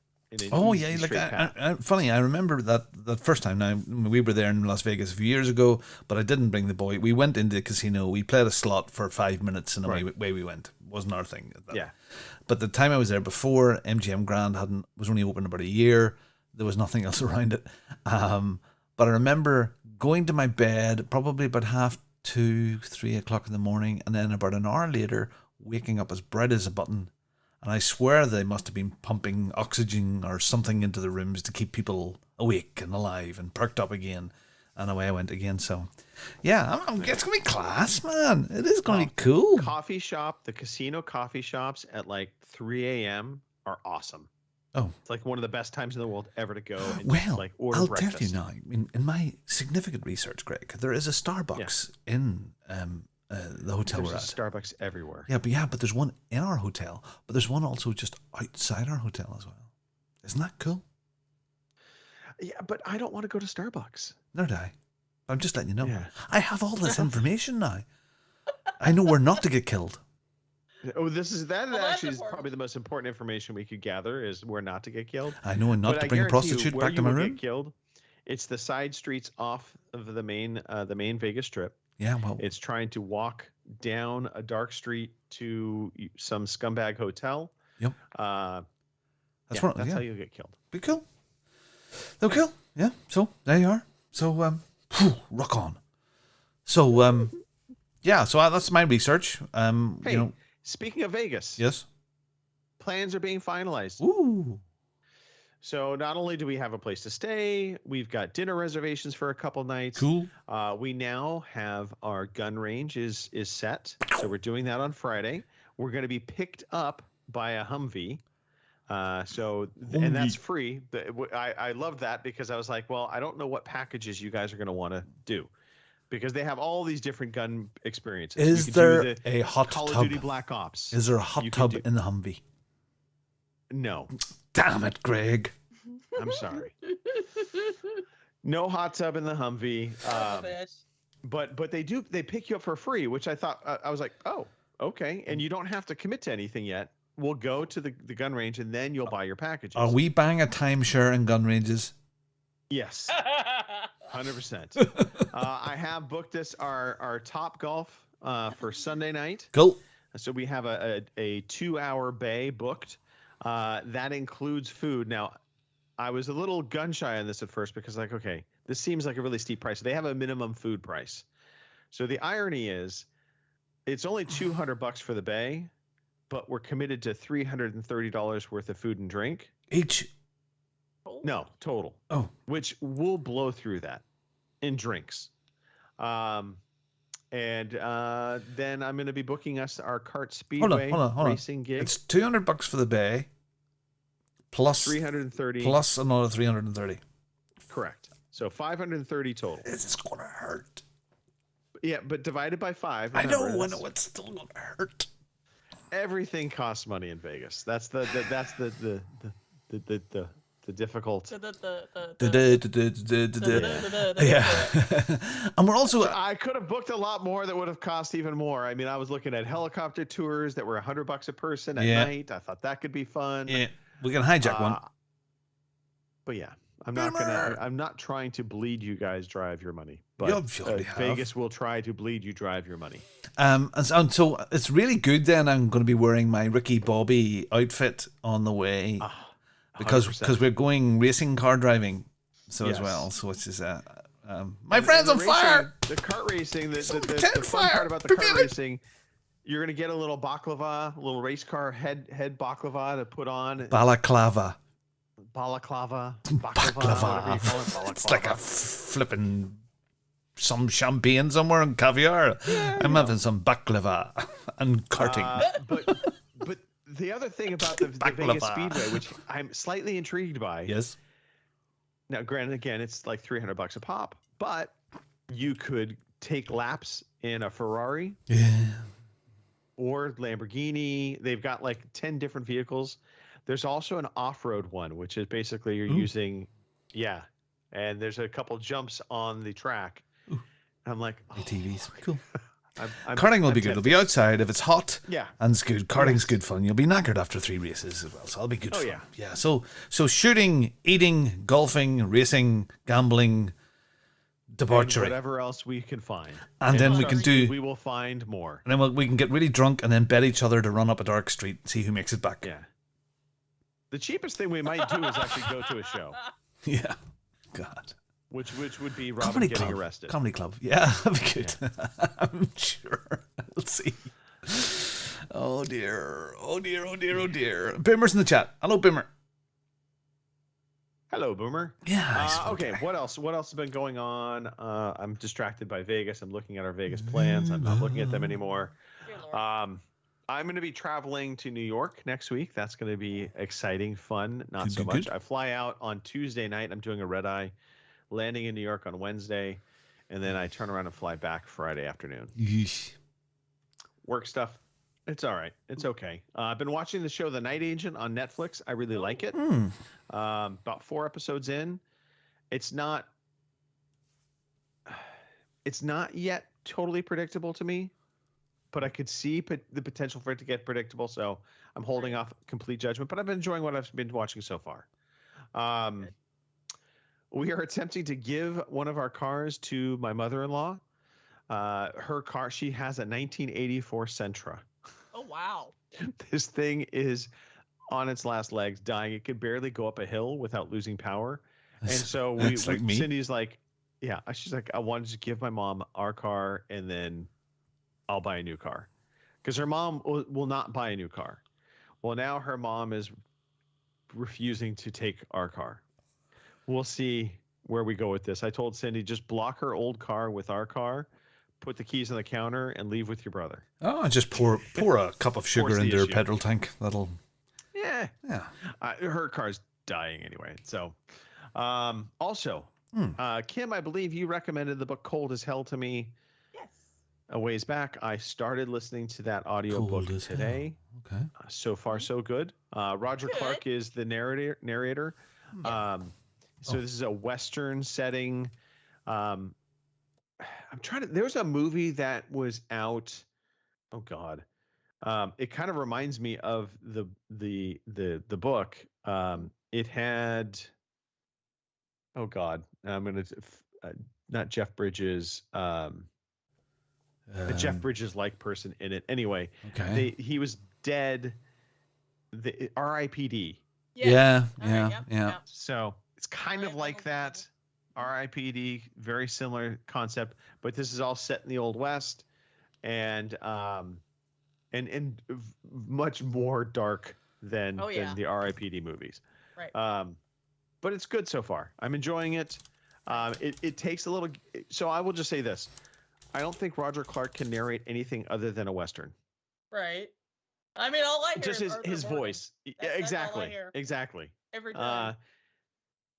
Funny, I remember that first time. Now, we were there in Las Vegas a few years ago, but I didn't bring the boy. We went into the casino, we played a slot for 5 minutes, and away we went. wasn't our thing. Yeah. But the time I was there before, MGM Grand was only open about a year. There was nothing else around it. But I remember going to my bed probably about 2:30, 3 o'clock in the morning, and then about an hour later, waking up as bright as a button. And I swear they must have been pumping oxygen or something into the rooms to keep people awake and alive and perked up again. And away I went again. So, yeah, it's going to be class, man. It is going to be cool. The casino coffee shops at like 3 a.m. are awesome. Oh. It's like one of the best times in the world ever to go and Well, just, like, order I'll breakfast. tell you now, in my significant research, Greg, there is a Starbucks in the hotel There's we're a at. Starbucks everywhere. Yeah, but there's one in our hotel, but there's one also just outside our hotel as well. Isn't that cool? Yeah, but I don't want to go to Starbucks. Nor do I. I'm just letting you know. Yeah. I have all this information now. I know where not to get killed. Oh, that's that's actually is important. probably the most important information we could gather is where not to get killed. I know, and not But to I bring a guarantee you, prostitute where back to you my will room. Get killed. It's the side streets off of the main Vegas Strip. Yeah, well, It's trying to walk down a dark street to some scumbag hotel. Yep. That's what- yeah. how you'll get killed. be cool. They'll cool. Yeah. So there you are. So rock on. So yeah. So that's my research. Hey, speaking of Vegas, Yes. plans are being finalized. Ooh. So not only do we have a place to stay, we've got dinner reservations for a couple nights. Cool. We now have our gun range is set. So we're doing that on Friday. We're going to be picked up by a Humvee. And that's free. I love that because I was like, well, I don't know what packages you guys are going to want to do because they have all these different gun experiences. Is You could do there the a hot Call of tub? Duty Black Ops? Is there a hot You could tub do- in the Humvee? No, Damn it, Greg. I'm sorry. No hot tub in the Humvee. But they pick you up for free, which I thought I was like, oh, okay. And you don't have to commit to anything yet. We'll go to the gun range and then you'll buy your packages. Are we buying a timeshare in gun ranges? Yes, 100%. I have booked our Top Golf for Sunday night. Cool. So we have a 2-hour bay booked. That includes food. Now, I was a little gun shy on this at first because like, okay, this seems like a really steep price. They have a minimum food price. So the irony is it's only $200 for the bay, but we're committed to $330 worth of food and drink. Each. No, total. Oh. Which we'll blow through that in drinks. And then I'm going to be booking us our Kart Speedway Hold on. racing gig. It's $200 for the bay, plus 330. plus another 330. Correct. So 530 total. It's gonna hurt. Yeah, but divided by 5. I know. remember, I know. It's still gonna hurt. Everything costs money in Vegas. That's the difficult. Yeah. And we're also I could have booked a lot more that would have cost even more. I mean, I was looking at helicopter tours that were $100 a person at night. I thought that could be fun. yeah, we can hijack one. But yeah, I'm not trying to bleed you guys drive your money. But You already have. Vegas will try to bleed you drive your money. And so it's really good then. I'm going to be wearing my Ricky Bobby outfit on the way because 100%. we're going racing car driving as Yes. well. So which is my friend's on fire. The kart racing, the Ted fun fire. part about the kart racing, you're gonna get a little baklava, a little race car head baklava to put on. Balaclava. Balaclava. Baklava. It's like a flipping some champagne somewhere and caviar. I'm having some baklava and karting. But the other thing about the Vegas Speedway, which I'm slightly intrigued by. Yes. Now, granted, again, it's like $300 a pop, but you could take laps in a Ferrari Yeah. or Lamborghini. They've got like 10 different vehicles. There's also an off-road one, which is basically you're using, and there's a couple jumps on the track. I'm like, ATVs. Cool. I'm Karting will be good. tempted. It'll be outside if it's hot. Yeah. And it's good. Karting's good fun. You'll be knackered after 3 races as well. So that'll be good Oh, fun. yeah. Yeah. So shooting, eating, golfing, racing, gambling, debauchery. whatever else we can find. And then we can trust me, do. we will find more. And then we can get really drunk and then bet each other to run up a dark street and see who makes it back. Yeah. The cheapest thing we might do is actually go to a show, Yeah. God. which would be Robin getting Club. arrested. Comedy Club. Yeah, that'd be good. I'm sure. We'll see. Oh dear. Oh dear. Oh dear. Oh dear. Boomer's in the chat. Hello, Boomer. Hello, Boomer. Yeah. Okay, what else? What else has been going on? I'm distracted by Vegas. I'm looking at our Vegas plans. I'm not looking at them anymore. Dear Lord. I'm going to be traveling to New York next week. That's going to be exciting, fun, not Good, so good, much. good. I fly out on Tuesday night. I'm doing a red eye, landing in New York on Wednesday, and then I turn around and fly back Friday afternoon. Yeesh. Work stuff. It's all right. It's okay. I've been watching the show The Night Agent on Netflix. I really like it. About 4 episodes in. It's not yet totally predictable to me, but I could see the potential for it to get predictable. So I'm holding off complete judgment, but I've been enjoying what I've been watching so far. We are attempting to give one of our cars to my mother-in-law. Her car, she has a 1984 Sentra. Oh wow. This thing is on its last legs, dying. It could barely go up a hill without losing power. And so It's like me. Cindy's like, yeah, she's like, I wanted to give my mom our car and then I'll buy a new car. Because her mom will not buy a new car. Well, now her mom is refusing to take our car. We'll see where we go with this. I told Cindy, just block her old car with our car, put the keys on the counter, and leave with your brother. Oh, just pour a cup of sugar Force the into her issue. petrol tank. That'll. Yeah. Yeah. Her car's dying anyway. So, also, Kim, I believe you recommended the book Cold as Hell to me Yes. a ways back. I started listening to that audio Cold book as hell. today. Okay. So far, so good. Roger Good. Clark is the narrator. So this is a Western setting. I'm trying to. There's a movie that was out. Oh God, it kind of reminds me of the book. It had. Oh God, I'm gonna not Jeff Bridges. A Jeff Bridges like person in it. Anyway, Okay. he was dead. The R.I.P.D. Yeah. All right, Yeah. yep, yep. So it's kind of like that. R.I.P.D. Very similar concept, but this is all set in the Old West, and much more dark than the R.I.P.D. movies. Right. But it's good so far. I'm enjoying it. It takes a little. So I will just say this: I don't think Roger Clark can narrate anything other than a Western. Right. I mean, all I hear Just is Arthur his Morgan. voice. That's all I Exactly. hear. Exactly. Every time.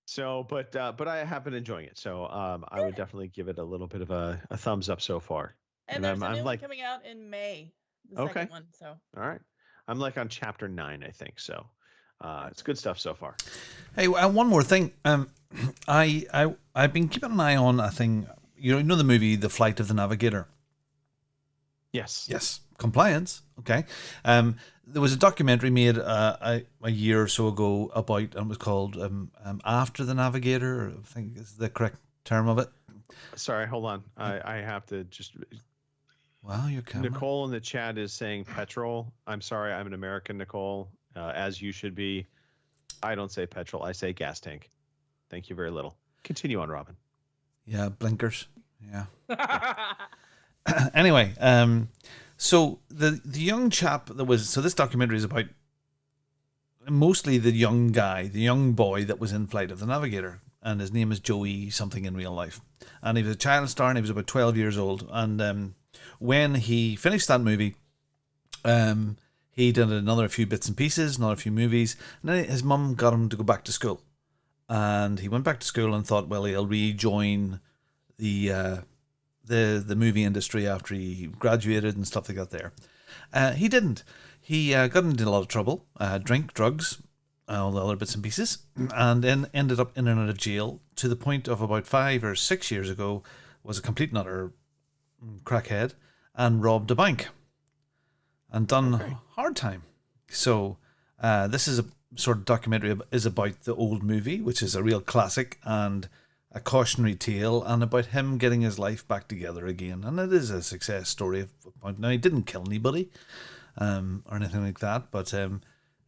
So, but I have been enjoying it. So, I would definitely give it a little bit of a thumbs up so far. and there's a new one coming out in May. The Okay. second one. So. All right. I'm like on chapter 9, I think. So, it's good stuff so far. Hey, one more thing. I've been keeping an eye on a thing. You know the movie The Flight of the Navigator. Yes. Yes. Compliance. Okay. There was a documentary made a year or so ago about, it was called After the Navigator, I think is the correct term of it. Sorry, hold on. I have to just. Wow, your camera. Nicole in the chat is saying petrol. I'm sorry, I'm an American, Nicole, as you should be. I don't say petrol. I say gas tank. Thank you very little. Continue on, Robin. Yeah, blinkers. Yeah. Anyway, so the young chap that was, so this documentary is about mostly the young guy, the young boy that was in Flight of the Navigator, and his name is Joey something in real life, and he was a child star, and he was about 12 years old, and when he finished that movie, he did another few bits and pieces, another few movies, and then his mum got him to go back to school, and he went back to school and thought, well, he'll rejoin the movie industry after he graduated and stuff like that there. He didn't. He got into a lot of trouble, drink, drugs, all the other bits and pieces, and then ended up in and out of jail to the point of about 5 or 6 years ago, was a complete and utter crackhead and robbed a bank and done hard time. So this is a sort of documentary is about the old movie, which is a real classic, and a cautionary tale and about him getting his life back together again. And it is a success story. Now, he didn't kill anybody or anything like that, but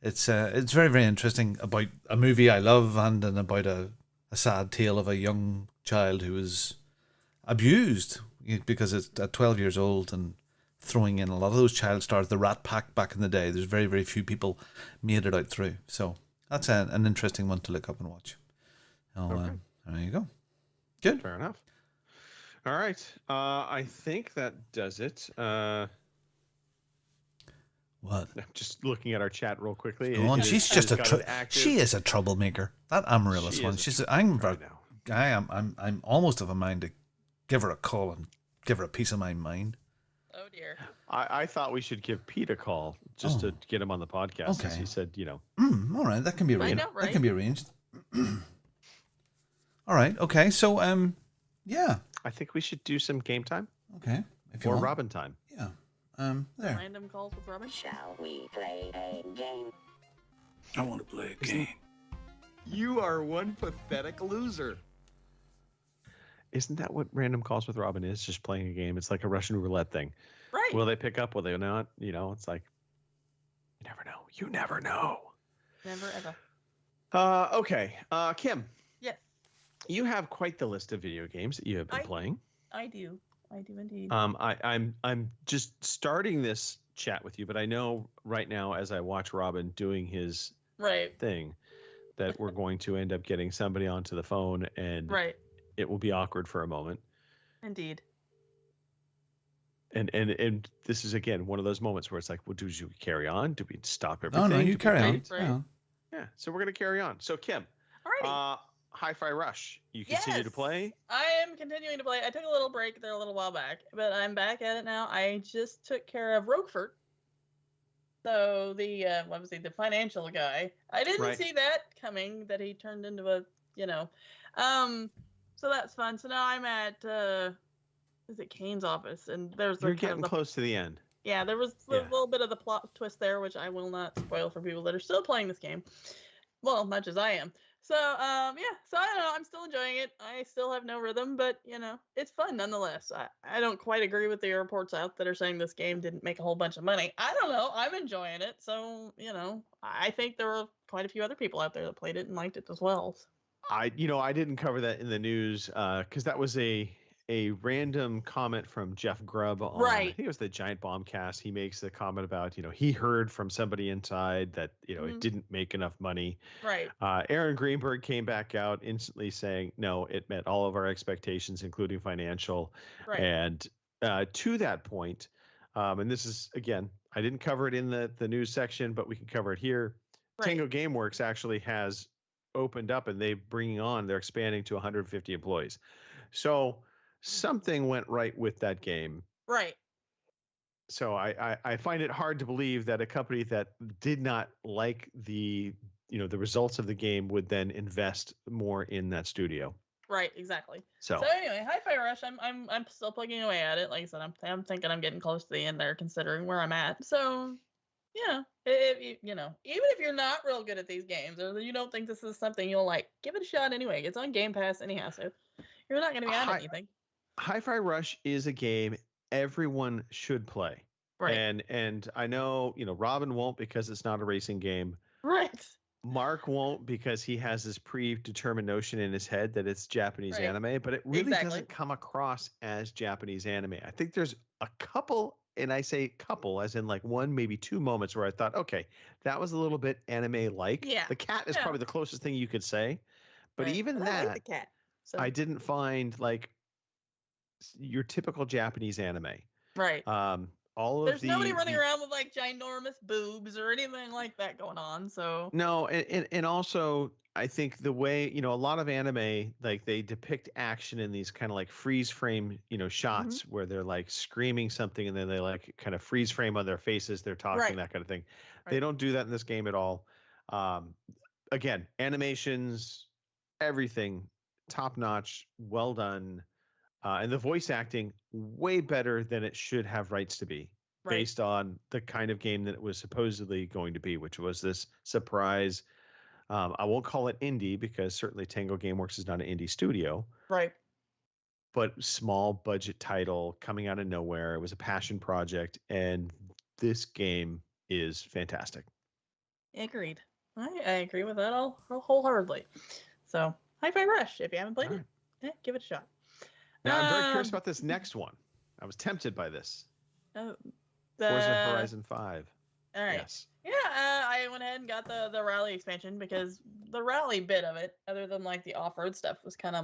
it's very, very interesting about a movie I love and about a sad tale of a young child who was abused because it's at 12 years old, and throwing in a lot of those child stars, the Rat Pack back in the day. There's very, very few people made it out through. So that's an interesting one to look up and watch. So, there you go. Good. Fair enough. All right. I think that does it. What? I'm just looking at our chat real quickly. Go on. She's just she is a troublemaker. That Amaryllis one. I'm almost of a mind to give her a call and give her a piece of my mind. Oh dear. I thought we should give Pete a call just to get him on the podcast. Okay. He said, all right, that can be arranged. know, right? That can be arranged. All right. Okay. So, yeah. I think we should do some game time Okay. If you or want. Robin time. Yeah. There. Random calls with Robin. Shall we play a game? I want to play a game. You are one pathetic loser. Isn't that what Random Calls with Robin is? Just playing a game. It's like a Russian roulette thing. Right. Will they pick up? Will they not? It's like, you never know. You never know. Never ever. Okay. Kim, Yes, you have quite the list of video games that you have been playing. I do. I do indeed. I'm just starting this chat with you, but I know right now as I watch Robin doing his Right. thing that we're going to end up getting somebody onto the phone and Right. it will be awkward for a moment. Indeed. And this is again one of those moments where it's like, well, do you carry on? Do we stop everything? Oh no, you Do we carry on. wait? Right. Yeah. Yeah, so we're gonna carry on. So Kim, Alrighty. Hi-Fi Rush. You continue to Yes. play. I am continuing to play. I took a little break there a little while back, but I'm back at it now. I just took care of Roquefort. So the the financial guy. I didn't Right. see that coming, that he turned into a, so that's fun. So now I'm at is it Kane's office, and there's You're kind getting of the, close to the end. yeah, there was a Yeah. little bit of the plot twist there, which I will not spoil for people that are still playing this game. Well, much as I am. So, so I don't know. I'm still enjoying it. I still have no rhythm, but, it's fun nonetheless. I don't quite agree with the reports out that are saying this game didn't make a whole bunch of money. I don't know. I'm enjoying it. So, I think there were quite a few other people out there that played it and liked it as well. I didn't cover that in the news because that was a random comment from Jeff Grubb on, I Right. think it was the Giant Bombcast. He makes the comment about, he heard from somebody inside that, it didn't make enough money. Right. Aaron Greenberg came back out instantly saying, no, it met all of our expectations, including financial. Right. And to that point, and this is, again, I didn't cover it in the news section, but we can cover it here. Right. Tango Gameworks actually has opened up and they're expanding to 150 employees. So something went right with that game. Right. So I find it hard to believe that a company that did not like the results of the game would then invest more in that studio. Right. Exactly. So So anyway, Hi-Fi Rush. I'm still plugging away at it. Like I said, I'm thinking I'm getting close to the end there, considering where I'm at. So, even if you're not real good at these games, or you don't think this is something you'll like, give it a shot anyway. It's on Game Pass anyhow, so you're not going to be out of anything. Hi-Fi Rush is a game everyone should play. Right. And I know Robin won't because it's not a racing game. Right. Mark won't because he has this predetermined notion in his head that it's Japanese Right. anime, but it really Exactly. doesn't come across as Japanese anime. I think there's a couple, and I say couple as in like one, maybe two moments where I thought, okay, that was a little bit anime-like. Yeah. The cat is Yeah. probably the closest thing you could say, but Right. even I that, like the cat. So I didn't find like your typical Japanese anime. right. All of There's the nobody running around with like ginormous boobs or anything like that going on. So No, and also I think the way, a lot of anime, like they depict action in these kind of like freeze frame, shots where they're like screaming something and then they like kind of freeze frame on their faces, they're talking, Right. that kind of thing. They Right. don't do that in this game at all. Again, animations, everything top notch, well done. And the voice acting way better than it should have rights to be. Right. Based on the kind of game that it was supposedly going to be, which was this surprise I won't call it indie because certainly Tango Gameworks is not an indie studio, Right. but small budget title coming out of nowhere. It was a passion project, and this game is fantastic. Agreed. I agree with that all wholeheartedly. So, Hi-Fi Rush, if you haven't played All it, give it a shot. Now, I'm very curious Um, about this next one. I was tempted by this. Oh, Forza Horizon 5. All right. Yes. Yeah, I went ahead and got the rally expansion because the rally bit of it, other than like the off-road stuff, was kind of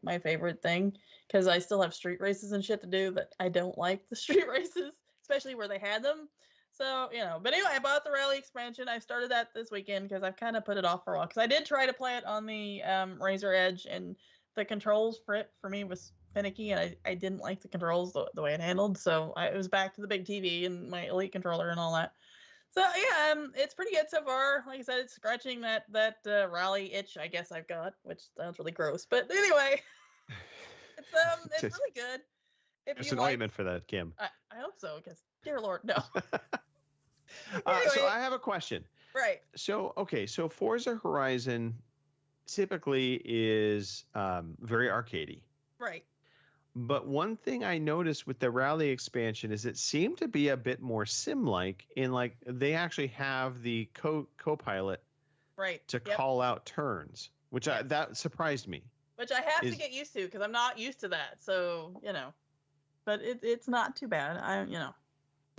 my favorite thing because I still have street races and shit to do that I don't like the street races, especially where they had them. So, but anyway, I bought the rally expansion. I started that this weekend because I've kind of put it off for a while because I did try to play it on the Razer Edge, and the controls for it for me was finicky, and I didn't like the controls the way it handled. So it was back to the big TV and my Elite controller and all that. So yeah, it's pretty good so far. Like I said, it's scratching that rally itch I guess I've got, which sounds really gross. But anyway, it's really good. If There's you an like, ointment for that, Kim. I hope so, because dear Lord, no. So Anyway. I have a question. Right. So Forza Horizon typically is very arcadey. Right. But one thing I noticed with the Rally expansion is it seemed to be a bit more sim-like in like they actually have the co-pilot Right. to Yep. call out turns, which Yes. that surprised me. Which I have is- to get used to because I'm not used to that. So, but it's not too bad. I'm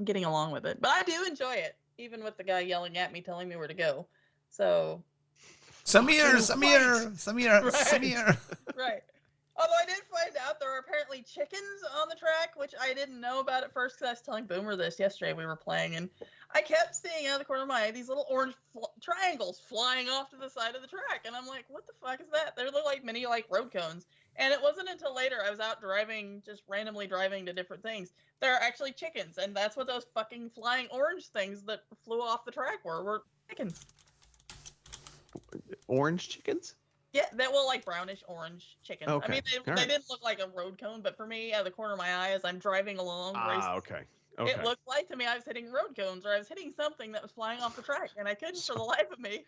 getting along with it. But I do enjoy it, even with the guy yelling at me, telling me where to go. So, Samir, Right. right. Although I did find out there are apparently chickens on the track, which I didn't know about at first because I was telling Boomer this yesterday we were playing, and I kept seeing out of the corner of my eye these little orange triangles flying off to the side of the track, and I'm like, what the fuck is that? They look like mini road cones. And it wasn't until later I was out driving, just randomly driving to different things. They're actually chickens, and that's what those fucking flying orange things that flew off the track were chickens. Orange chickens? Yeah, that brownish orange chickens. Okay. I mean, All they right. didn't look like a road cone, but for me, out of the corner of my eye, as I'm driving along, Okay. Okay. it looked like to me I was hitting road cones, or I was hitting something that was flying off the track, and I couldn't for the life of me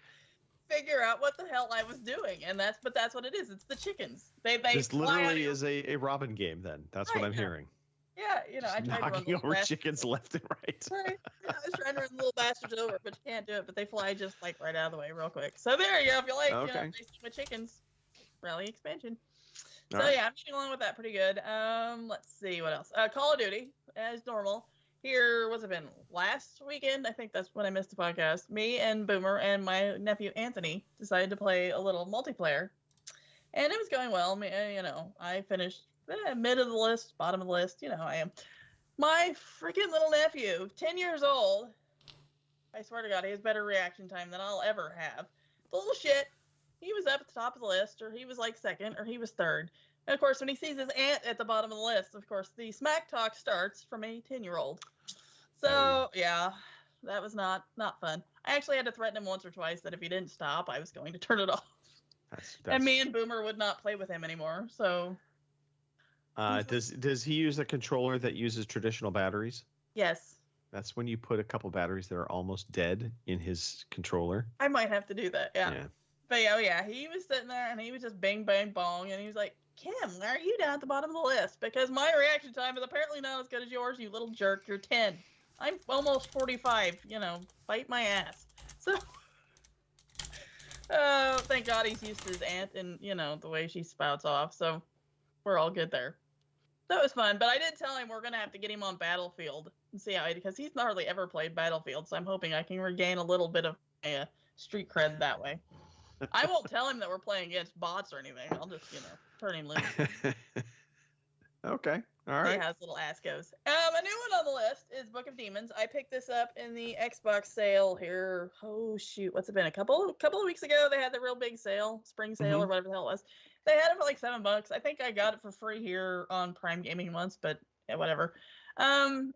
figure out what the hell I was doing. And that's what it is. It's the chickens. They This fly out of literally your- is a Robin game then. That's what Right, I'm yeah. hearing. Yeah, I Just tried to run knocking little over bastards chickens left and right. Right. I was trying to run little bastards over, but you can't do it. But they fly just right out of the way real quick. So there you go. If you like, Okay. racing with chickens, rally expansion. All So right. yeah, I'm getting along with that pretty good. Let's see what else. Call of Duty, as normal. Here, what's it been? Last weekend, I think that's when I missed the podcast. Me and Boomer and my nephew Anthony decided to play a little multiplayer, and it was going well. I finished mid of the list, bottom of the list. I am. My freaking little nephew, 10 years old. I swear to God, he has better reaction time than I'll ever have. The little shit. He was up at the top of the list, or he was second, or he was third. And of course, when he sees his aunt at the bottom of the list, of course, the smack talk starts from a 10-year-old. So, yeah, that was not fun. I actually had to threaten him once or twice that if he didn't stop, I was going to turn it off. And me and Boomer would not play with him anymore. So, does he use a controller that uses traditional batteries? yes, That's when you put a couple batteries that are almost dead in his controller. I might have to do that. Yeah. But yeah, he was sitting there and he was just bing, bang, bong. And he was like, Kim, why are you down at the bottom of the list? Because my reaction time is apparently not as good as yours, you little jerk. You're 10. I'm almost 45. Bite my ass. So, thank God he's used to his aunt and, the way she spouts off. So, we're all good there. That was fun. But I did tell him we're going to have to get him on Battlefield and see how because he's hardly ever played Battlefield. So, I'm hoping I can regain a little bit of street cred that way. I won't tell him that we're playing against bots or anything. I'll just, turn him loose. Okay. All See right. how his little ass goes. A new one on the list is Book of Demons. I picked this up in the Xbox sale here. Oh shoot, what's it been? A couple of weeks ago. They had the real big sale, spring sale or whatever the hell it was. They had it for $7. I think I got it for free here on Prime Gaming once, but yeah, whatever.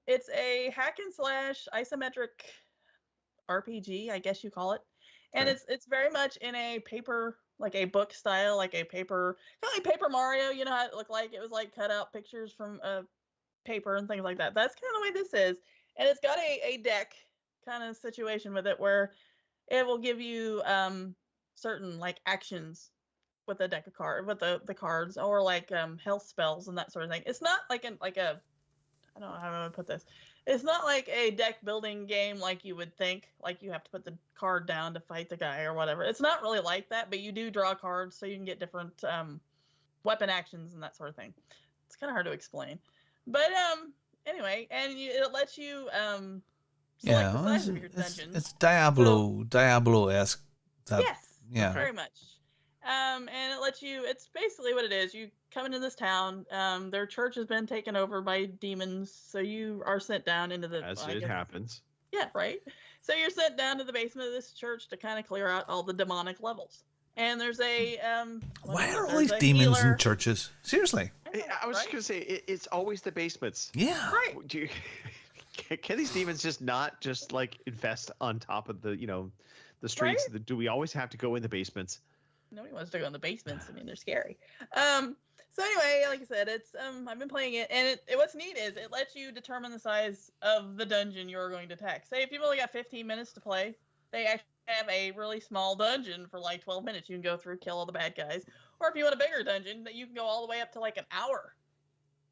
It's a hack and slash isometric RPG, I guess you call it. And Okay. it's very much in a paper, like a book style, like a paper, kind of like Paper Mario. You know how it looked like? It was like cut out pictures from paper and things like that. That's kind of the way this is. And it's got a deck kind of situation with it where it will give you certain like actions with the deck of the cards, or like health spells and that sort of thing. It's not like I don't know how I'm gonna put this. It's not like a deck building game like you would think, like you have to put the card down to fight the guy or whatever. It's not really like that, but you do draw cards so you can get different weapon actions and that sort of thing. It's kind of hard to explain, but anyway, and it lets you select the size of your dungeons. It's Diablo-esque. Yes, Yeah. very much. And it lets you. It's basically what it is. You come into this town. Their church has been taken over by demons, so you are sent down into the. As it happens. Yeah, right. So you're sent down to the basement of this church to kind of clear out all the demonic levels. And there's a Why are all these demons in churches? Seriously. I was just gonna say it's always the basements. Yeah. Right. Do you, can these demons just not just like infest on top of the the streets? Right? Do we always have to go in the basements? Nobody wants to go in the basements. I mean, they're scary. So anyway, like I said, it's I've been playing it, and what's neat is it lets you determine the size of the dungeon you're going to attack. Say if you've only got 15 minutes to play, they actually have a really small dungeon for like 12 minutes. You can go through, kill all the bad guys, or if you want a bigger dungeon, that you can go all the way up to like an hour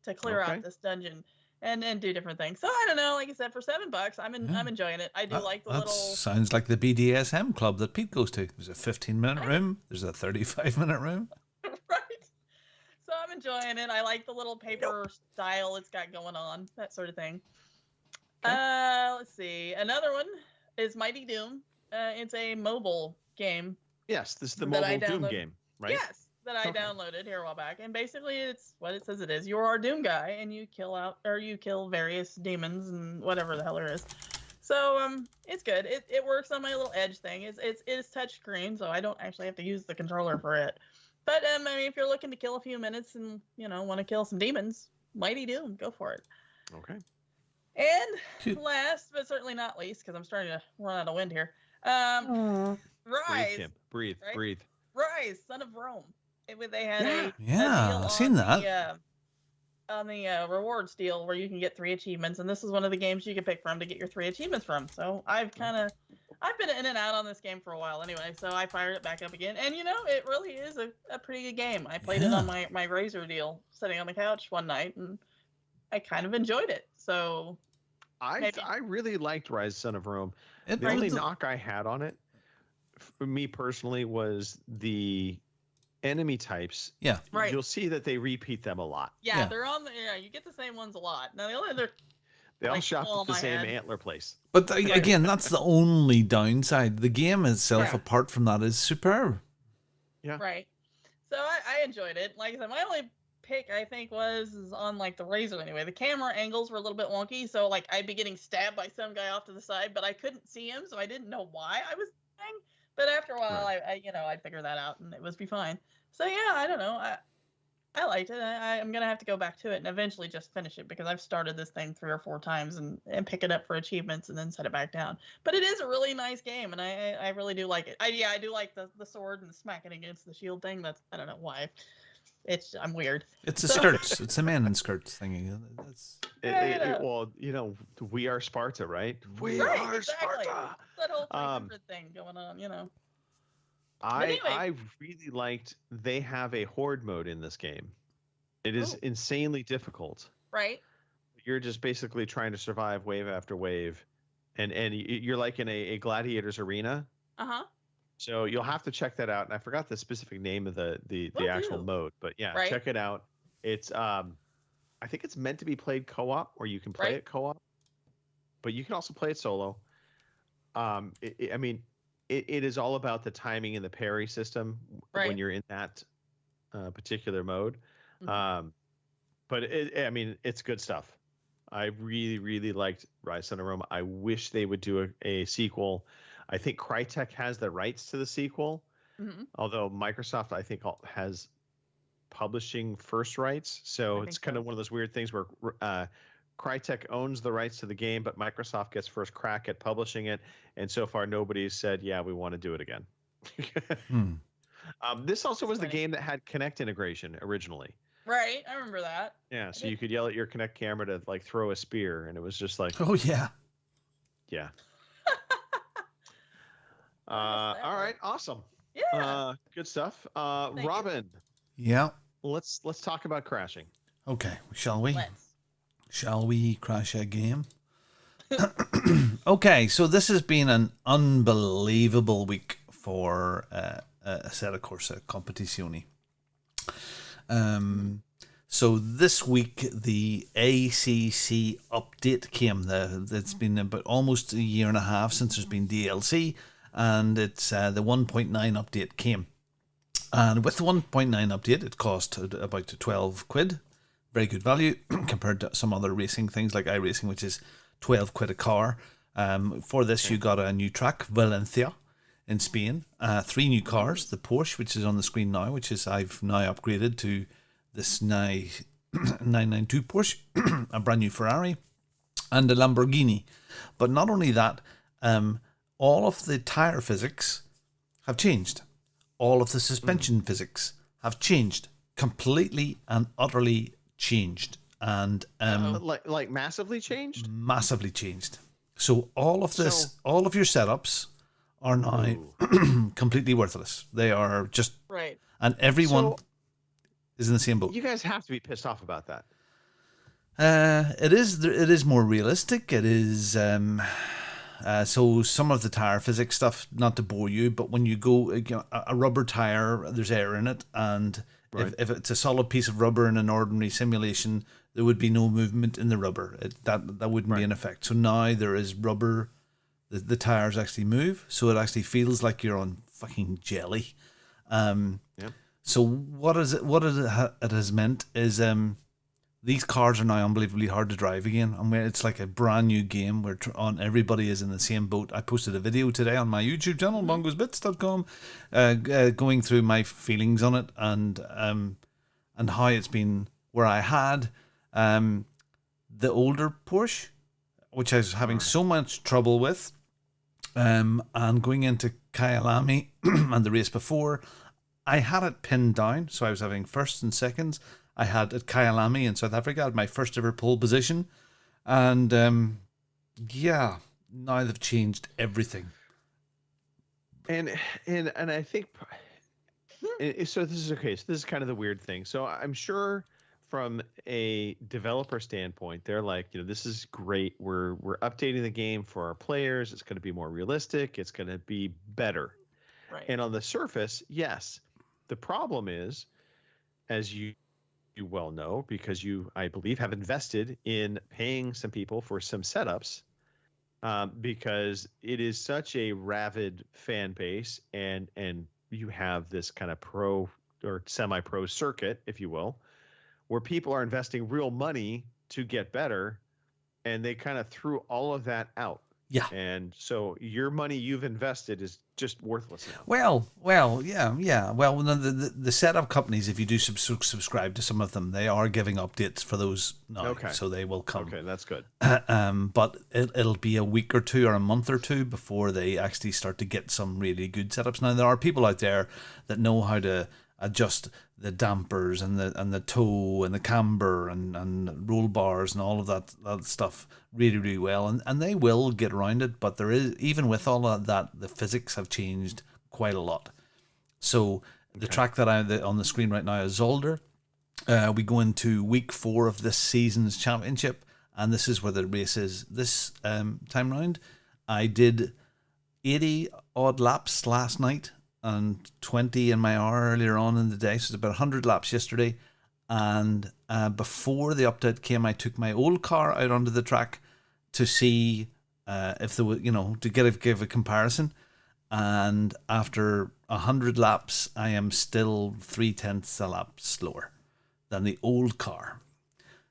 to clear out this dungeon and do different things. So I don't know. Like I said, for $7, I'm enjoying it. I do like the that little. Sounds like the BDSM club that Pete goes to. There's a 15-minute room. There's a 35-minute room. Right. So I'm enjoying it. I like the little paper style it's got going on, that sort of thing. Let's see. Another one is Mighty Doom. It's a mobile game. Yes, this is the that mobile I Doom downloaded. game, right? Yes, that I downloaded here a while back, and basically it's what it says it is. You're our Doom guy, and you kill various demons and whatever the hell there is. So it's good. It works on my little Edge thing. It's touch screen, so I don't actually have to use the controller for it. But I mean, if you're looking to kill a few minutes and want to kill some demons, Mighty Doom, go for it. Okay. And last but certainly not least, because I'm starting to run out of wind here. Rise. Breathe, Kim. Breathe. Right? Breathe. Rise, Son of Rome. They had a Yeah, deal I've seen that. On the rewards deal where you can get 3 achievements, and this is one of the games you can pick from to get your 3 achievements from. So I've been in and out on this game for a while anyway, so I fired it back up again, and it really is a pretty good game. I played it on my Razer deal, sitting on the couch one night, and I kind of enjoyed it. So I really liked Rise, Son of Rome. It The only was- knock I had on it, for me personally, was the enemy types. Yeah. Right. You'll see that they repeat them a lot. yeah, they're on the you get the same ones a lot. Now the only other They all Like, shop claw at the my same head. antler place. But again, that's the only downside. The game itself, Yeah. apart from that, is superb. Yeah. Right. So I enjoyed it. Like I said, my only pick I think was on like the Razer anyway. The camera angles were a little bit wonky, so like I'd be getting stabbed by some guy off to the side, but I couldn't see him, so I didn't know why I was dying. But after a while, I'd figure that out, and it was be fine. So yeah, I don't know. I liked it. I'm gonna have to go back to it and eventually just finish it because I've started this thing 3 or 4 times and pick it up for achievements and then set it back down. But it is a really nice game, and I really do like it. I do like the sword and the smacking against the shield thing. I don't know why. I'm weird. It's a skirts. It's a man in skirts thingy. That's Well, we are Sparta, right? We Right, are exactly. Sparta. That whole 300 thing going on, I anyway. really liked they have a horde mode in this game. It is insanely difficult. Right. You're just basically trying to survive wave after wave, and you're like in a gladiators arena. Uh-huh. So you'll have to check that out. And I forgot the specific name of the actual mode, but yeah, Right. check it out. It's I think it's meant to be played co-op, or you can play Right. it co-op, but you can also play it solo. It is all about the timing and the parry system when Right. you're in that particular mode. Mhm. But it's good stuff. I really, really liked Rise, Son of Rome. I wish they would do a sequel. I think Crytek has the rights to the sequel, Mhm. although Microsoft, I think, has publishing first rights. So I it's think kind so. of one of those weird things where Crytek owns the rights to the game, but Microsoft gets first crack at publishing it. And so far, nobody's said, yeah, we want to do it again. This also was the funny. game that had Kinect integration originally. Right. I remember that. Yeah, so you could yell at your Kinect camera to like throw a spear, and it was just like, oh yeah. yeah. All right, awesome. Yeah. Good stuff. you. Robin, Yeah. let's talk about crashing. Okay. Shall we? Let's. Shall we crash a game? Okay, so this has been an unbelievable week for Assetto Corsa Competizioni. So this week the ACC update came. It's been about almost a year and a half since there's been DLC, and it's the 1.9 update came. And with the 1.9 update, it cost about 12 quid. Very good value compared to some other racing things like iRacing, which is 12 quid a car. For this, you got a new track, Valencia, in Spain. 3 new cars, the Porsche, which is on the screen now, which is I've now upgraded to this 992 Porsche, a brand new Ferrari, and a Lamborghini. But not only that, all of the tyre physics have changed. All of the suspension physics have changed, completely and utterly changed, and like massively changed. massively changed. So all of this, all of your setups are now completely worthless. They are just Right. and everyone So- is in the same boat. You guys have to be pissed off about that. It is more realistic. It is so some of the tire physics stuff, not to bore you, but when you go, a rubber tire, there's air in it, and if it's a solid piece of rubber in an ordinary simulation, there would be no movement in the rubber. That wouldn't be in effect. So now there is rubber. The tires actually move, so it actually feels like you're on fucking jelly. So what it has meant is these cars are now unbelievably hard to drive again. I mean, it's like a brand new game where everybody is in the same boat. I posted a video today on my YouTube channel, mongosbits.com, going through my feelings on it and how it's been. Where I had the older Porsche, which I was having so much trouble with, and going into Kyalami and the race before, I had it pinned down, so I was having firsts and seconds. I had at Kyalami in South Africa, I had my first ever pole position, and now they've changed everything. And I think so. This is okay. So this is kind of the weird thing. So I'm sure from a developer standpoint, they're like, this is great. We're updating the game for our players. It's going to be more realistic. It's going to be better. Right. And on the surface, yes. The problem is, as you well know, because you, I believe, have invested in paying some people for some setups, because it is such a rabid fan base, and you have this kind of pro or semi-pro circuit, if you will, where people are investing real money to get better, and they kind of threw all of that out. Yeah. And so your money you've invested is just worthless now. Well, yeah. Well, the setup companies, if you do subscribe to some of them, they are giving updates for those now, Okay. so they will come. Okay, that's good. But it'll be a week or two or a month or two before they actually start to get some really good setups. Now, there are people out there that know how to adjust the dampers and the toe and the camber and roll bars and all of that stuff really, really well, and they will get around it. But there is, even with all of that, the physics have changed quite a lot. So the track that on the screen right now is Zolder. We go into week 4 of this season's championship, and this is where the race is this time round. I did 80 odd laps last night and 20 in my hour earlier on in the day, so it's about 100 laps yesterday. And before the update came, I took my old car out onto the track to see if there was, to give a comparison. And after 100 laps, I am still 0.3 a lap slower than the old car.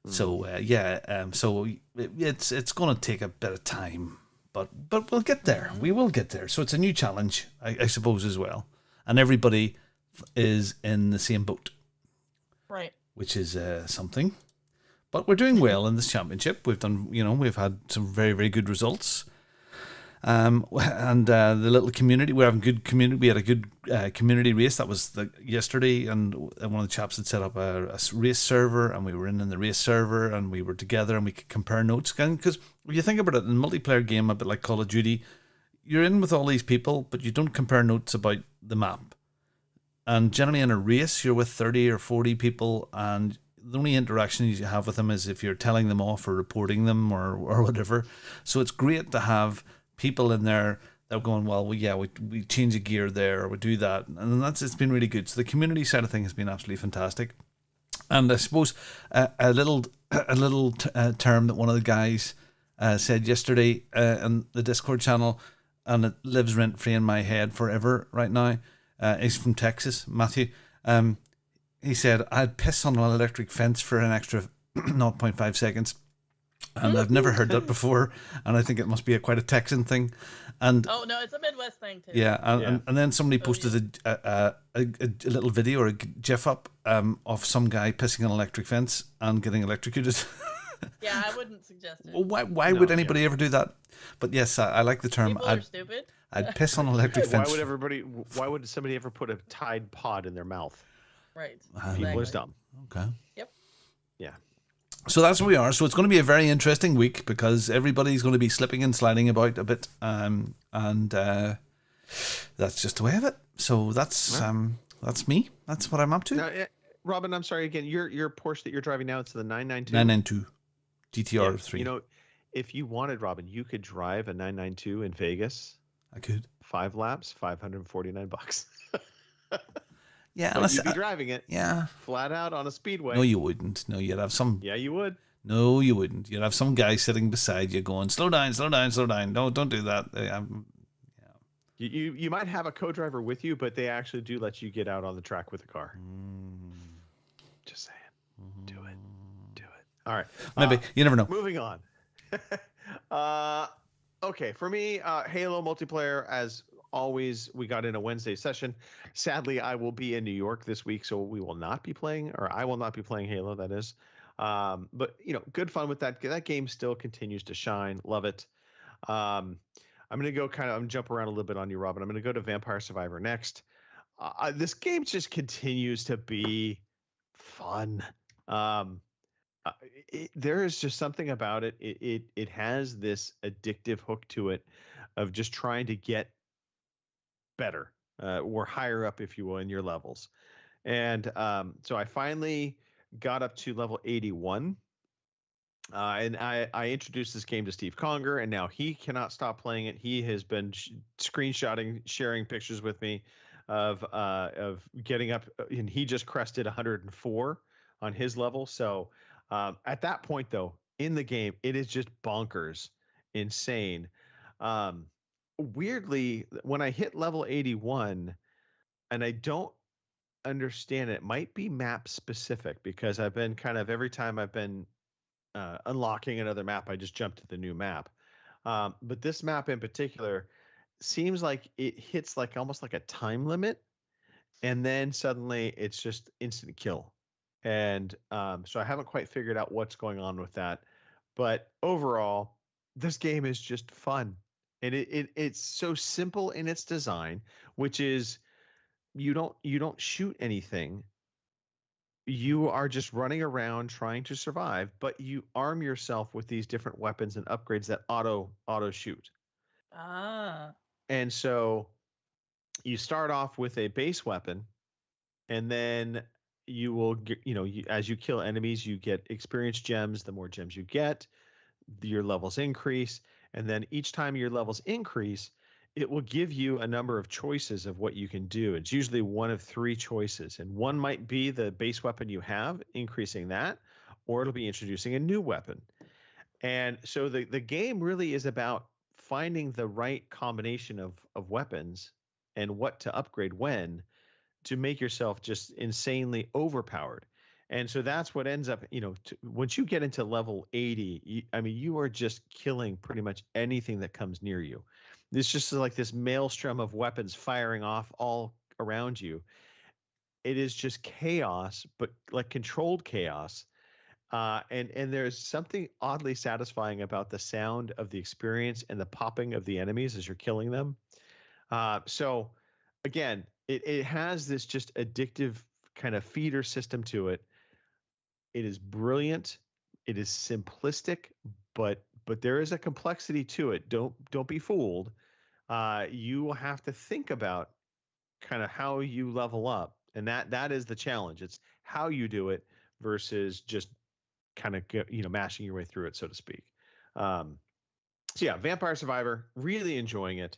So so it's going to take a bit of time. But we'll get there. We will get there. So it's a new challenge, I suppose, as well. And everybody is in the same boat. Right. Which is something. But we're doing well in this championship. We've done, we've had some very, very good results. And the little community, we're having good community. We had a good community race that was yesterday, and one of the chaps had set up a race server, and we were in the race server, and we were together, and we could compare notes. Because if you think about it, in a multiplayer game, a bit like Call of Duty, you're in with all these people, but you don't compare notes about the map. And generally in a race, you're with 30 or 40 people, and the only interactions you have with them is if you're telling them off or reporting them or whatever. So it's great to have people in there that are going, well, we change a gear there, or we do that. And it's been really good. So the community side of things has been absolutely fantastic. And I suppose a little term that one of the guys said yesterday on the Discord channel, and it lives rent-free in my head forever right now. He's from Texas, Matthew. He said, I'd piss on an electric fence for an extra 0.5 seconds. And I've never heard that before. And I think it must be quite a Texan thing. And Oh, no, it's a Midwest thing, too. yeah, and then somebody posted a little video or a GIF up of some guy pissing on an electric fence and getting electrocuted. Yeah, I wouldn't suggest it. Why would anybody ever do that? But yes, I like the term. People are stupid. I'd piss on an electric fence. Why would somebody ever put a Tide Pod in their mouth? Right. People are dumb. Okay. Yep. Yeah. So that's where we are. So it's going to be a very interesting week because everybody's going to be slipping and sliding about a bit, and that's just the way of it. So that's me. That's what I'm up to. Now, Robin, I'm sorry again. Your Porsche that you're driving now, it's the 992. 992 GTR 3. You know, if you wanted, Robin, you could drive a 992 in Vegas. I could. 5 laps, $549. Yeah, but you'd be driving it. Yeah. Flat out on a speedway. No, you wouldn't. No, you'd have some. Yeah, you would. No, you wouldn't. You'd have some guy sitting beside you going, "Slow down, slow down, slow down. No, don't do that." You might have a co-driver with you, but they actually do let you get out on the track with the car. Just saying. Do it. All right. Maybe. You never know. Moving on. Okay, for me, Halo multiplayer, as always, we got in a Wednesday session. Sadly, I will be in New York this week, so we will not be playing, or I will not be playing Halo, that is. But, good fun with that. That game still continues to shine. Love it. I'm going to go I'm jump around a little bit on you, Robin. I'm going to go to Vampire Survivor next. This game just continues to be fun. There is just something about it. It has this addictive hook to it of just trying to get better or higher up, if you will, in your levels. And so I finally got up to level 81. And I introduced this game to Steve Conger, and now he cannot stop playing it. He has been screenshotting, sharing pictures with me of getting up, and he just crested 104 on his level. So at that point, though, in the game, it is just bonkers, insane. Weirdly, when I hit level 81, and I don't understand it might be map specific, because I've been every time I've been unlocking another map, I just jump to the new map. But this map in particular seems like it hits almost like a time limit, and then suddenly it's just instant kill. And so I haven't quite figured out what's going on with that. But overall, this game is just fun. And it's so simple in its design, which is you don't shoot anything. You are just running around trying to survive, but you arm yourself with these different weapons and upgrades that auto shoot. And so you start off with a base weapon, and then you will get, as you kill enemies, you get experience gems. The more gems you get, your levels increase. And then each time your levels increase, it will give you a number of choices of what you can do. It's usually one of 3 choices. And one might be the base weapon you have, increasing that, or it'll be introducing a new weapon. And so the game really is about finding the right combination of weapons and what to upgrade when to make yourself just insanely overpowered. And so that's what ends up, once you get into level 80, you are just killing pretty much anything that comes near you. It's just like this maelstrom of weapons firing off all around you. It is just chaos, but like controlled chaos. And there's something oddly satisfying about the sound of the experience and the popping of the enemies as you're killing them. So again, it has this just addictive kind of feeder system to it. It is brilliant. It is simplistic, but there is a complexity to it. Don't be fooled. you will have to think about kind of how you level up, and that is the challenge. It's how you do it versus just kind of mashing your way through it, so to speak. So yeah, Vampire Survivor, really enjoying it.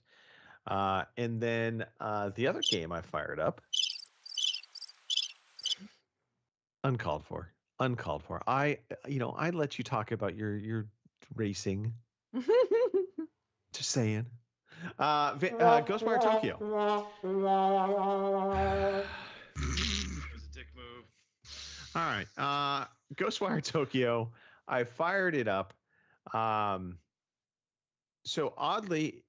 And then the other game I fired up, uncalled for. I let you talk about your racing. Just saying. Ghostwire Tokyo. It was a dick move. All right. Ghostwire Tokyo. I fired it up. So oddly,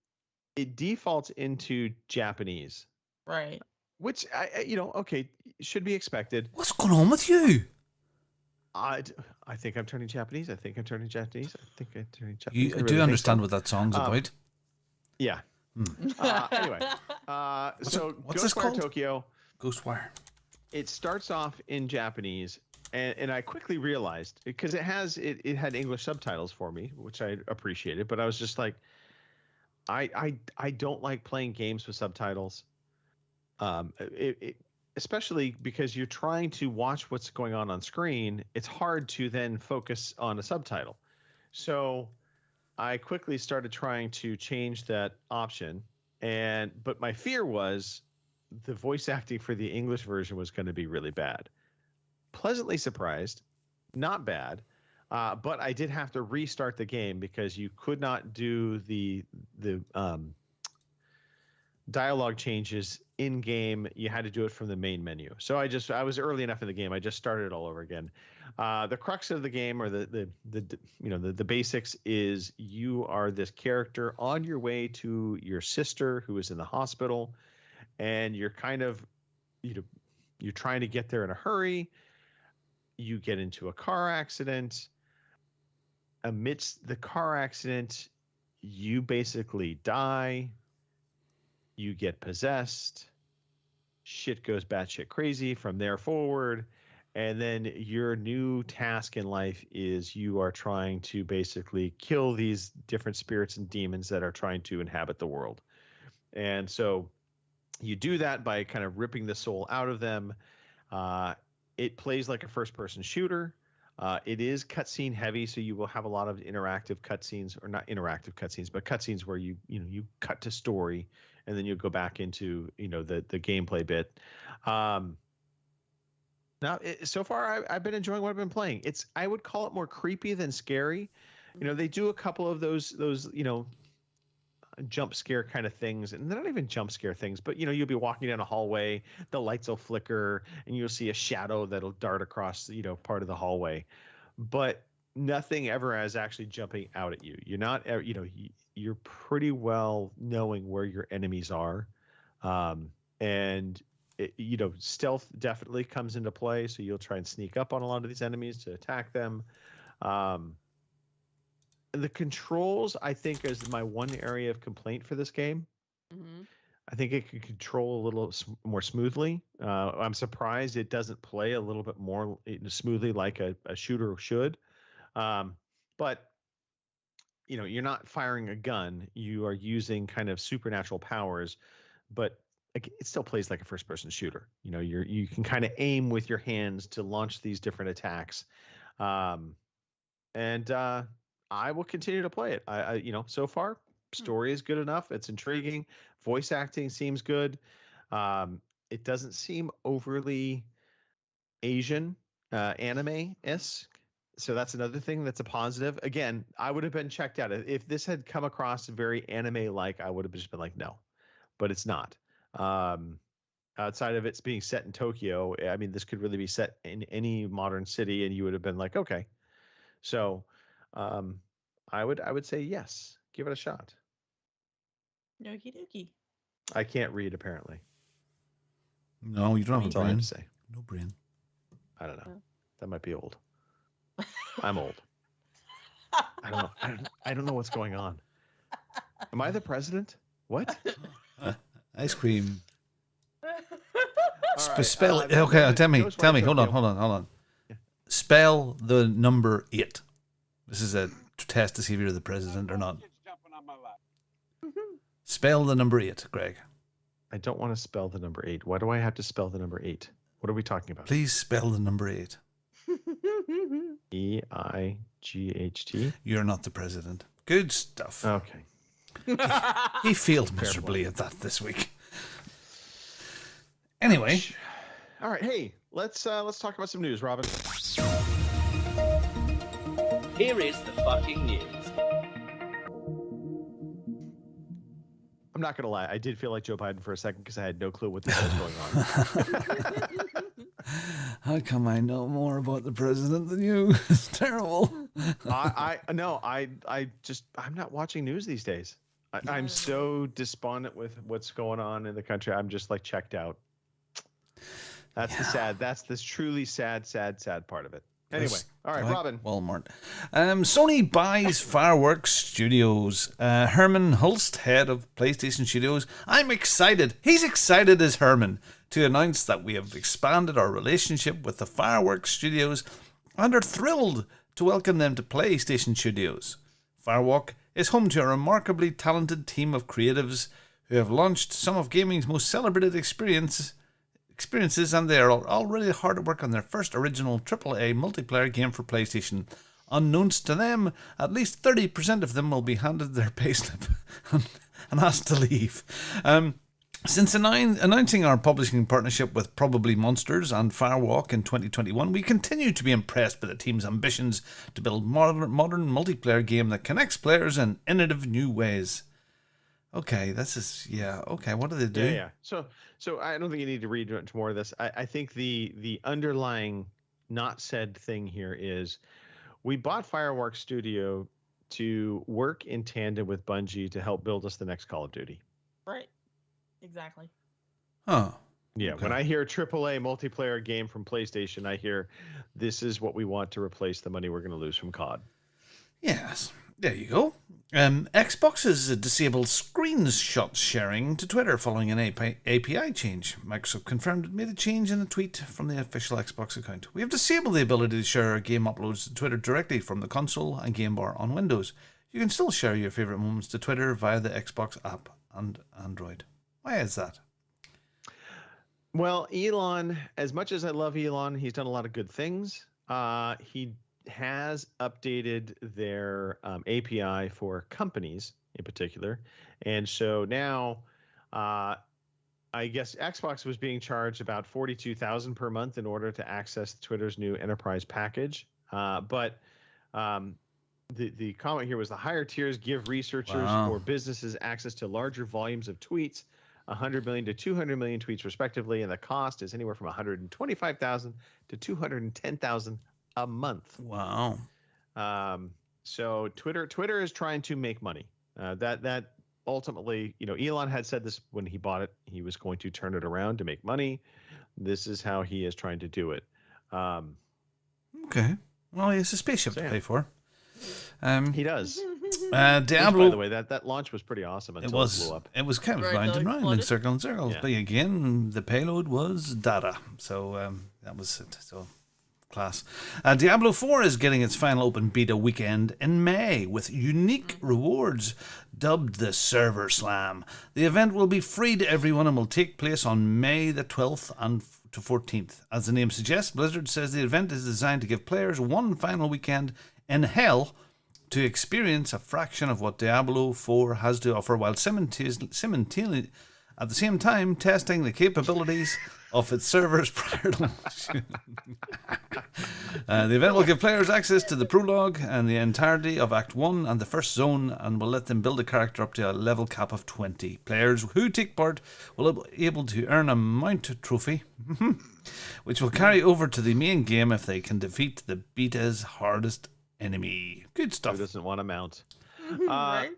it defaults into Japanese. Right. Which okay, should be expected. What's going on with you? I think I'm turning Japanese. I think I'm turning Japanese. You do understand what that song's about? Yeah. Anyway, so what's this called? Tokyo. Ghostwire. It starts off in Japanese, and I quickly realized because it had English subtitles for me, which I appreciated. But I was just like, I don't like playing games with subtitles. Especially because you're trying to watch what's going on screen, it's hard to then focus on a subtitle. So I quickly started trying to change that option, but my fear was the voice acting for the English version was going to be really bad. Pleasantly surprised, not bad, but I did have to restart the game because you could not do the dialogue changes in game. You had to do it from the main menu. So I was early enough in the game. I just started it all over again. The crux of the game, or the basics, is you are this character on your way to your sister who is in the hospital, and you're kind of you're trying to get there in a hurry. You get into a car accident. Amidst the car accident, you basically die. You get possessed, shit goes batshit crazy from there forward, and then your new task in life is you are trying to basically kill these different spirits and demons that are trying to inhabit the world. And so you do that by kind of ripping the soul out of them. It plays like a first-person shooter. It is cutscene heavy, so you will have a lot of interactive cutscenes, or not interactive cutscenes, but cutscenes where you cut to story, and then you go back into the gameplay bit. Now, so far, I've been enjoying what I've been playing. I would call it more creepy than scary. They do a couple of those jump scare kind of things, and they're not even jump scare things, but you'll be walking down a hallway, the lights will flicker, and you'll see a shadow that'll dart across part of the hallway, but nothing ever is actually jumping out at you. You're not you're pretty well knowing where your enemies are, and stealth definitely comes into play, so you'll try and sneak up on a lot of these enemies to attack them. The controls, I think, is my one area of complaint for this game. Mm-hmm. I think it can control a little more smoothly. I'm surprised it doesn't play a little bit more smoothly like a shooter should. But you're not firing a gun. You are using kind of supernatural powers, but it still plays like a first-person shooter. You can kind of aim with your hands to launch these different attacks. I will continue to play it. So far, story is good enough. It's intriguing. Voice acting seems good. It doesn't seem overly Asian, anime-esque. So that's another thing that's a positive. Again, I would have been checked out. If this had come across very anime-like, I would have just been like, no. But it's not. Outside of it's being set in Tokyo, I mean, this could really be set in any modern city, and you would have been like, okay. So I would say yes. Give it a shot. Okie dokie. I can't read, apparently. No, you don't have a That's all I have brain. to say. No brain. I don't know. That might be old. I'm old. I don't know. I don't know what's going on. Am I the president? What? Ice cream. All right, Spell it. Okay, tell me. Ghostwire Hold Tokyo. on. Yeah. Spell the number 8. This is a test to see if you're the president or not. Spell the number 8, Greg. I don't want to spell the number 8. Why do I have to spell the number 8? What are we talking about? Please spell the number 8. EIGHT. You're not the president. Good stuff. Okay. He failed miserably at that this week. Anyway. All right. Hey, let's talk about some news, Robin. Here is the fucking news. I'm not gonna lie. I did feel like Joe Biden for a second because I had no clue what the hell was going on. How come I know more about the president than you? It's terrible. I'm not watching news these days. I'm so despondent with what's going on in the country. I'm just like checked out. That's the truly sad part of it. Anyway, all right, Robin. Walmart. Sony buys Fireworks Studios. Herman Hulst, head of PlayStation Studios. I'm excited. He's excited as Herman to announce that we have expanded our relationship with the Fireworks Studios and are thrilled to welcome them to PlayStation Studios. Firewalk is home to a remarkably talented team of creatives who have launched some of gaming's most celebrated experiences, and they are already hard at work on their first original AAA multiplayer game for PlayStation. Unknowns to them, at least 30% of them will be handed their payslip and asked to leave. Since announcing our publishing partnership with Probably Monsters and Firewalk in 2021, we continue to be impressed by the team's ambitions to build modern multiplayer game that connects players in innovative new ways. Okay, okay, what do they do? Yeah. So I don't think you need to read much more of this. I think the underlying not said thing here is we bought Fireworks Studio to work in tandem with Bungie to help build us the next Call of Duty. Right. Exactly. Huh. Yeah, Okay. when I hear AAA multiplayer game from PlayStation, I hear this is what we want to replace the money we're going to lose from COD. Yes, there you go. Xbox has disabled screenshot sharing to Twitter following an API change. Microsoft confirmed it made a change in a tweet from the official Xbox account. We have disabled the ability to share game uploads to Twitter directly from the console and game bar on Windows. You can still share your favorite moments to Twitter via the Xbox app and Android. Why is that? Well, Elon, as much as I love Elon, he's done a lot of good things. He has updated their API for companies in particular. And so now I guess Xbox was being charged about $42,000 per month in order to access Twitter's new enterprise package. But the comment here was the higher tiers give researchers or businesses access to larger volumes of tweets, 100 million to 200 million tweets respectively, and the cost is anywhere from 125,000 to 210,000 a month. Wow. So Twitter is trying to make money. That ultimately, Elon had said this when he bought it. He was going to turn it around to make money. This is how he is trying to do it. Okay. Well, he has a spaceship to pay for. He does. Diablo. By the way, that launch was pretty awesome until it blew up. It was kind of Right, round and like round, flooded. like circle and circles. Yeah. But again, the payload was data. So that was it. So class. Diablo 4 is getting its final open beta weekend in May with unique rewards dubbed the Server Slam. The event will be free to everyone and will take place on May the 12th and to 14th. As the name suggests, Blizzard says the event is designed to give players one final weekend in hell to experience a fraction of what Diablo 4 has to offer while simultaneously at the same time testing the capabilities of its servers prior to launch. The event will give players access to the prologue and the entirety of Act 1 and the first zone and will let them build a character up to a level cap of 20. Players who take part will be able to earn a mount trophy, which will carry over to the main game if they can defeat the beta's hardest enemy. Good stuff. Who doesn't want to mount? Right?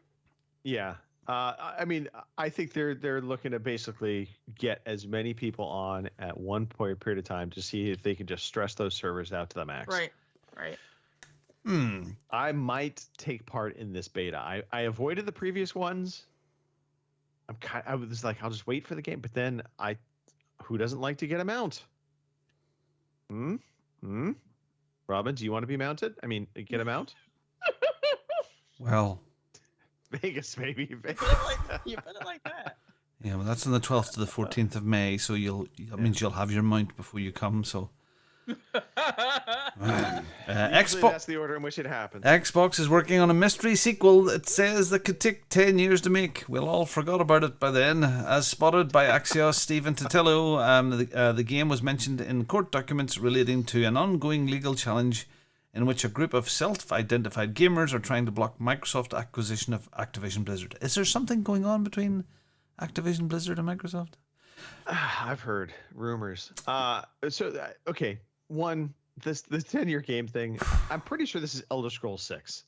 Yeah. I mean, I think they're looking to basically get as many people on at one period of time to see if they can just stress those servers out to the max. Right. I might take part in this beta. I avoided the previous ones. I was like, I'll just wait for the game, but then who doesn't like to get a mount? Robin, do you want to be mounted? I mean, get a mount? Well, Vegas, maybe. You Vegas. put it like that. Yeah, well, that's on the 12th to the 14th of May, so that means you'll have your mount before you come. So, Usually Xbox. that's the order in which it happens. Xbox is working on a mystery sequel it says that could take 10 years to make. We'll all forgot about it by then. As spotted by Axios Stephen Totilo, the game was mentioned in court documents relating to an ongoing legal challenge in which a group of self-identified gamers are trying to block Microsoft acquisition of Activision Blizzard. Is there something going on between Activision Blizzard and Microsoft? I've heard rumors. Okay. One, the 10-year game thing. I'm pretty sure this is Elder Scrolls 6.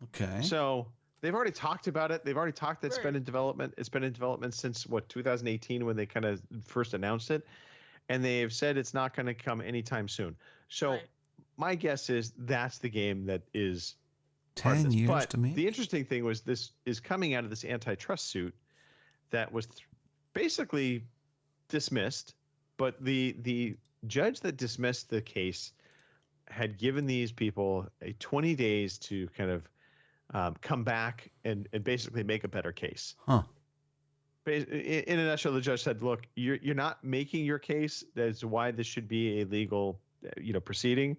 Okay. So they've already talked about it. They've already talked that it's been in development. It's been in development since 2018 when they kind of first announced it, and they've said it's not going to come anytime soon. So my guess is that's the game that is 10 years but to make. The interesting thing was this is coming out of this antitrust suit that was basically dismissed, but the judge that dismissed the case had given these people 20 days to kind of come back and basically make a better case. Huh. In a nutshell, the judge said, look, you're not making your case. That's why this should be a legal proceeding,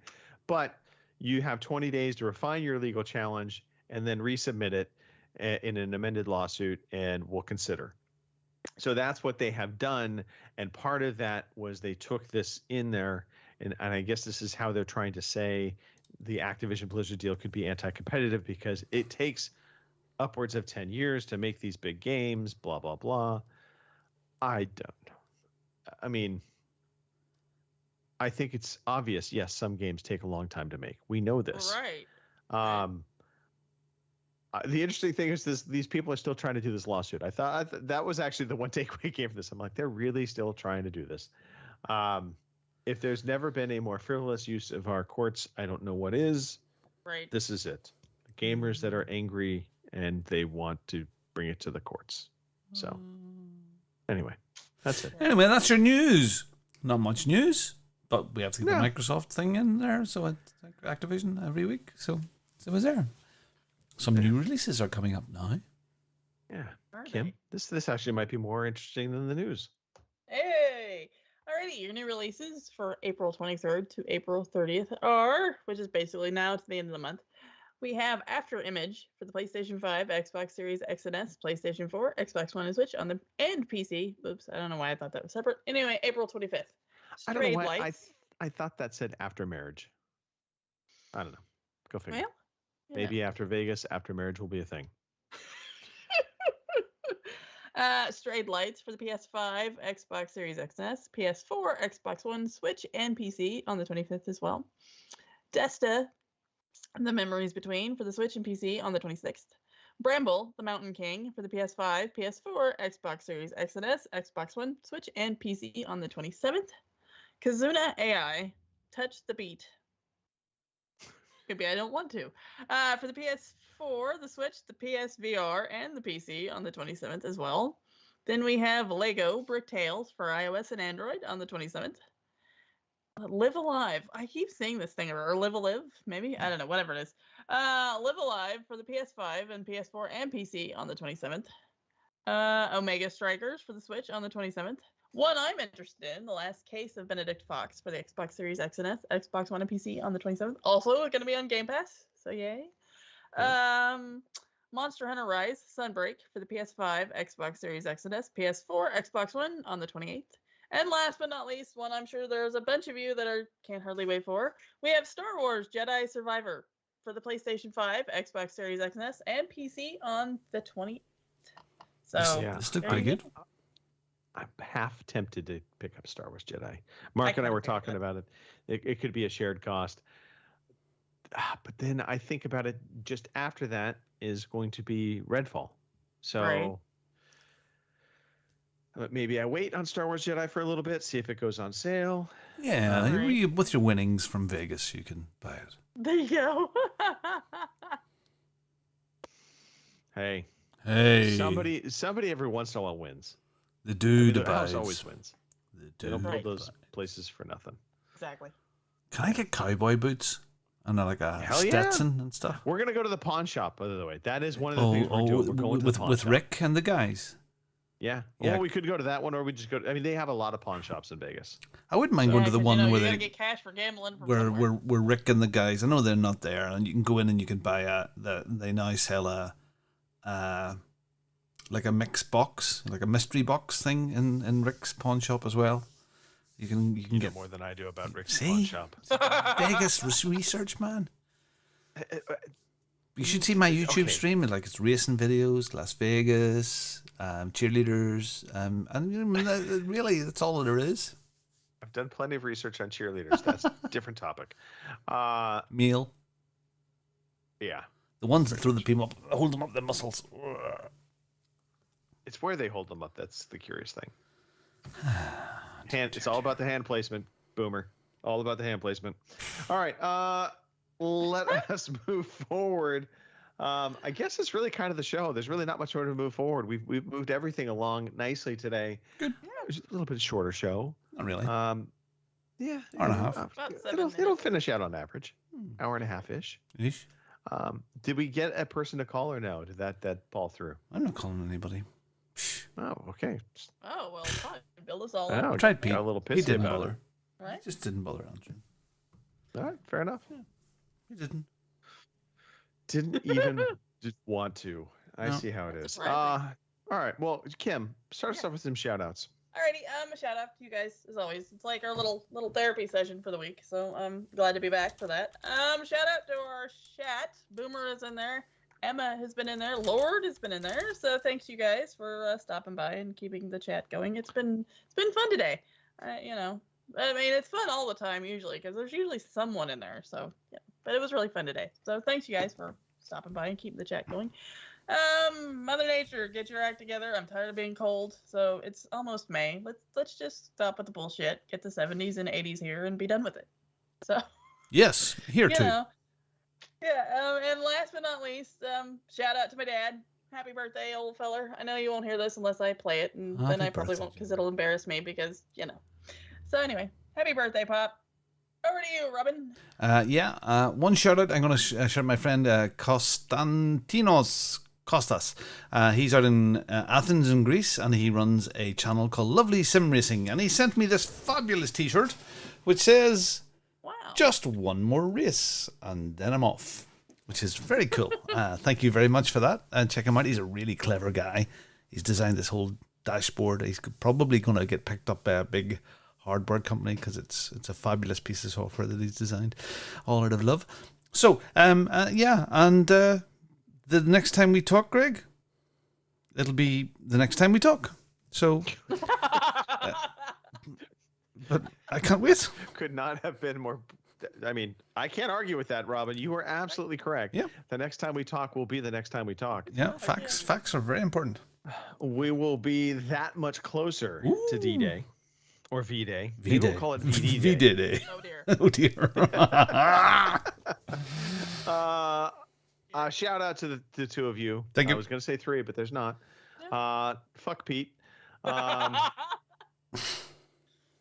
but you have 20 days to refine your legal challenge and then resubmit it in an amended lawsuit, and we'll consider. So that's what they have done, and part of that was they took this in there, and I guess this is how they're trying to say the Activision Blizzard deal could be anti-competitive because it takes upwards of 10 years to make these big games, blah, blah, blah. I don't know. I mean, I think it's obvious, yes, some games take a long time to make. We know this. Right. The interesting thing is these people are still trying to do this lawsuit. I thought that was actually the one takeaway came from this. I'm like, they're really still trying to do this. If there's never been a more frivolous use of our courts, I don't know what is. Right. This is it. The gamers that are angry and they want to bring it to the courts. So anyway, that's it. Anyway, that's your news. Not much news, but we have to get the Microsoft thing in there. So it's like Activision every week. So it was there. Some new releases are coming up now. Yeah. Kim, this actually might be more interesting than the news. Hey! Alrighty, your new releases for April 23rd to April 30th are, which is basically now to the end of the month. We have After Image for the PlayStation 5, Xbox Series X and S, PlayStation 4, Xbox One and Switch and PC. Oops, I don't know why I thought that was separate. Anyway, April 25th. I don't know why Lights. I thought that said after marriage. I don't know. Go figure. Well, yeah. Maybe after Vegas, after marriage will be a thing. Strayed Lights for the PS5, Xbox Series X and S, PS4, Xbox One, Switch, and PC on the 25th as well. Desta, The Memories Between for the Switch and PC on the 26th. Bramble, The Mountain King for the PS5, PS4, Xbox Series X and S, Xbox One, Switch, and PC on the 27th. Kazuna AI, Touch the Beat. Maybe I don't want to. For the PS4, the Switch, the PSVR, and the PC on the 27th as well. Then we have Lego Brick Tales for iOS and Android on the 27th. Live Alive. I keep seeing this thing, or Live Alive, maybe? I don't know, whatever it is. Live Alive for the PS5 and PS4 and PC on the 27th. Omega Strikers for the Switch on the 27th. One I'm interested in, The Last Case of Benedict Fox for the Xbox Series X and S, Xbox One and PC on the 27th. Also going to be on Game Pass, so yay. Monster Hunter Rise Sunbreak for the PS5, Xbox Series X and S, PS4, Xbox One on the 28th. And last but not least, one I'm sure there's a bunch of you that can't hardly wait for. We have Star Wars Jedi Survivor for the PlayStation 5, Xbox Series X and S, and PC on the 28th. So this looked pretty good. I'm half tempted to pick up Star Wars Jedi. Mark and I were talking about it. It could be a shared cost. But then I think about it, just after that is going to be Redfall. So maybe I wait on Star Wars Jedi for a little bit, see if it goes on sale. Yeah, with your winnings from Vegas, you can buy it. There you go. Hey. Somebody every once in a while wins. The dude the house always wins. The dude they don't build those places for nothing. Exactly. Can I get cowboy boots? And like a Hell yeah. Stetson and stuff. We're gonna go to the pawn shop, by the way. That is one of the things we're doing. We're going to the pawn with shop. Rick and the guys. Yeah. Yeah. Well, we could go to that one, or we just go. I mean, they have a lot of pawn shops in Vegas. I wouldn't mind going to the one you where gotta they get cash for gambling. From where somewhere. Rick and the guys. I know they're not there, and you can go in and you can buy they now sell like a mix box, like a mystery box thing in Rick's pawn shop as well. You can get more than I do about Rick's See? pawn shop. Vegas research, man. You should see my YouTube stream. Like it's racing videos, Las Vegas, cheerleaders, and really that's all there is. I've done plenty of research on cheerleaders. That's a different topic. Meal. Yeah. The ones that throw the people up, hold them up, the muscles. It's where they hold them up. That's the curious thing. It's all about the hand placement, Boomer. All about the hand placement. All right. Let us move forward. I guess it's really kind of the show. There's really not much more to move forward. We've moved everything along nicely today. Good. Yeah, it was a little bit shorter show. Not really. Yeah. Hour and a half. It'll finish out on average. Hour and a half ish. Ish. Did we get a person to call or no? Did that fall through? I'm not calling anybody. Oh, okay. Oh well, fine. Build us all Oh, up. I tried Pete. Got a little He pissy didn't about bother. Right? He just didn't bother answering. All right, fair enough. He didn't. Didn't even just want to. I No. see how it is. Surprising. All right. Well, Kim, start us off with some shout outs. Alrighty, a shout out to you guys as always. It's like our little therapy session for the week, so I'm glad to be back for that. Shout out to our chat. Boomer is in there. Emma has been in there. Lord has been in there. So thanks you guys for stopping by and keeping the chat going. It's been fun today. You know, I mean it's fun all the time usually because there's usually someone in there. So yeah, but it was really fun today. So thanks you guys for stopping by and keeping the chat going. Mother Nature, get your act together. I'm tired of being cold. So it's almost May. Let's just stop with the bullshit. Get the 70s and 80s here and be done with it. So Yes, here you too. know. Yeah, and last but not least, shout out to my dad. Happy birthday, old feller. I know you won't hear this unless I play it, and then Happy I probably birthday, won't because it'll embarrass me because, you know. So anyway, happy birthday, Pop. Over to you, Robin. One shout out. I'm going to shout out my friend Konstantinos Kostas. He's out in Athens in Greece, and he runs a channel called Lovely Sim Racing, and he sent me this fabulous t-shirt which says just one more race and then I'm off, which is very cool. Thank you very much for that, and check him out. He's a really clever guy. He's designed this whole dashboard. He's probably going to get picked up by a big hardware company because it's a fabulous piece of software that he's designed, all out of love. So the next time we talk, Greg, it'll be the next time we talk. So but I can't wait. Could not have been more. I mean, I can't argue with that, Robin. You are absolutely correct. Yeah. The next time we talk will be the next time we talk. Yeah, facts are very important. We will be that much closer to D-Day or V-Day. V-Day. We'll call it VD V-Day. Oh dear. Oh dear. Shout out to the two of you. Thank you. I was going to say three, but there's not. Fuck Pete.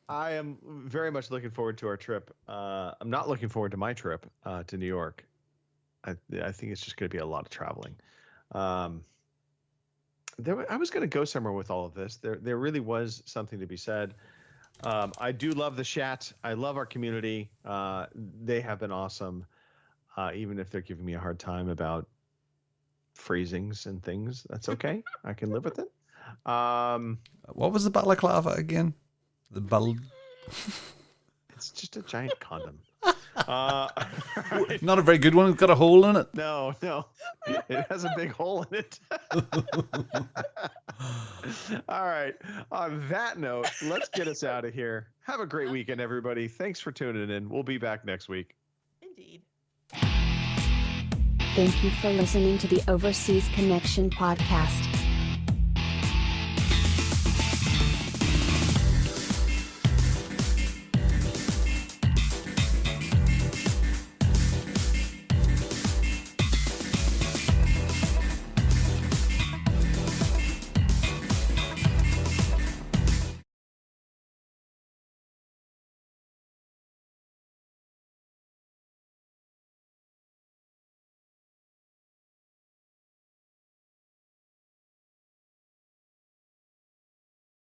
I am very much looking forward to our trip. I'm not looking forward to my trip to New York. I think it's just going to be a lot of traveling. I was going to go somewhere with all of this. There really was something to be said. I do love the chat. I love our community. They have been awesome, even if they're giving me a hard time about phrasings and things. That's okay. I can live with it. What was the balaclava again? The ball. It's just a giant condom. Not a very good one. It's got a hole in it. No. It has a big hole in it. All right. On that note, let's get us out of here. Have a great weekend, everybody. Thanks for tuning in. We'll be back next week. Indeed. Thank you for listening to the Overseas Connection podcast.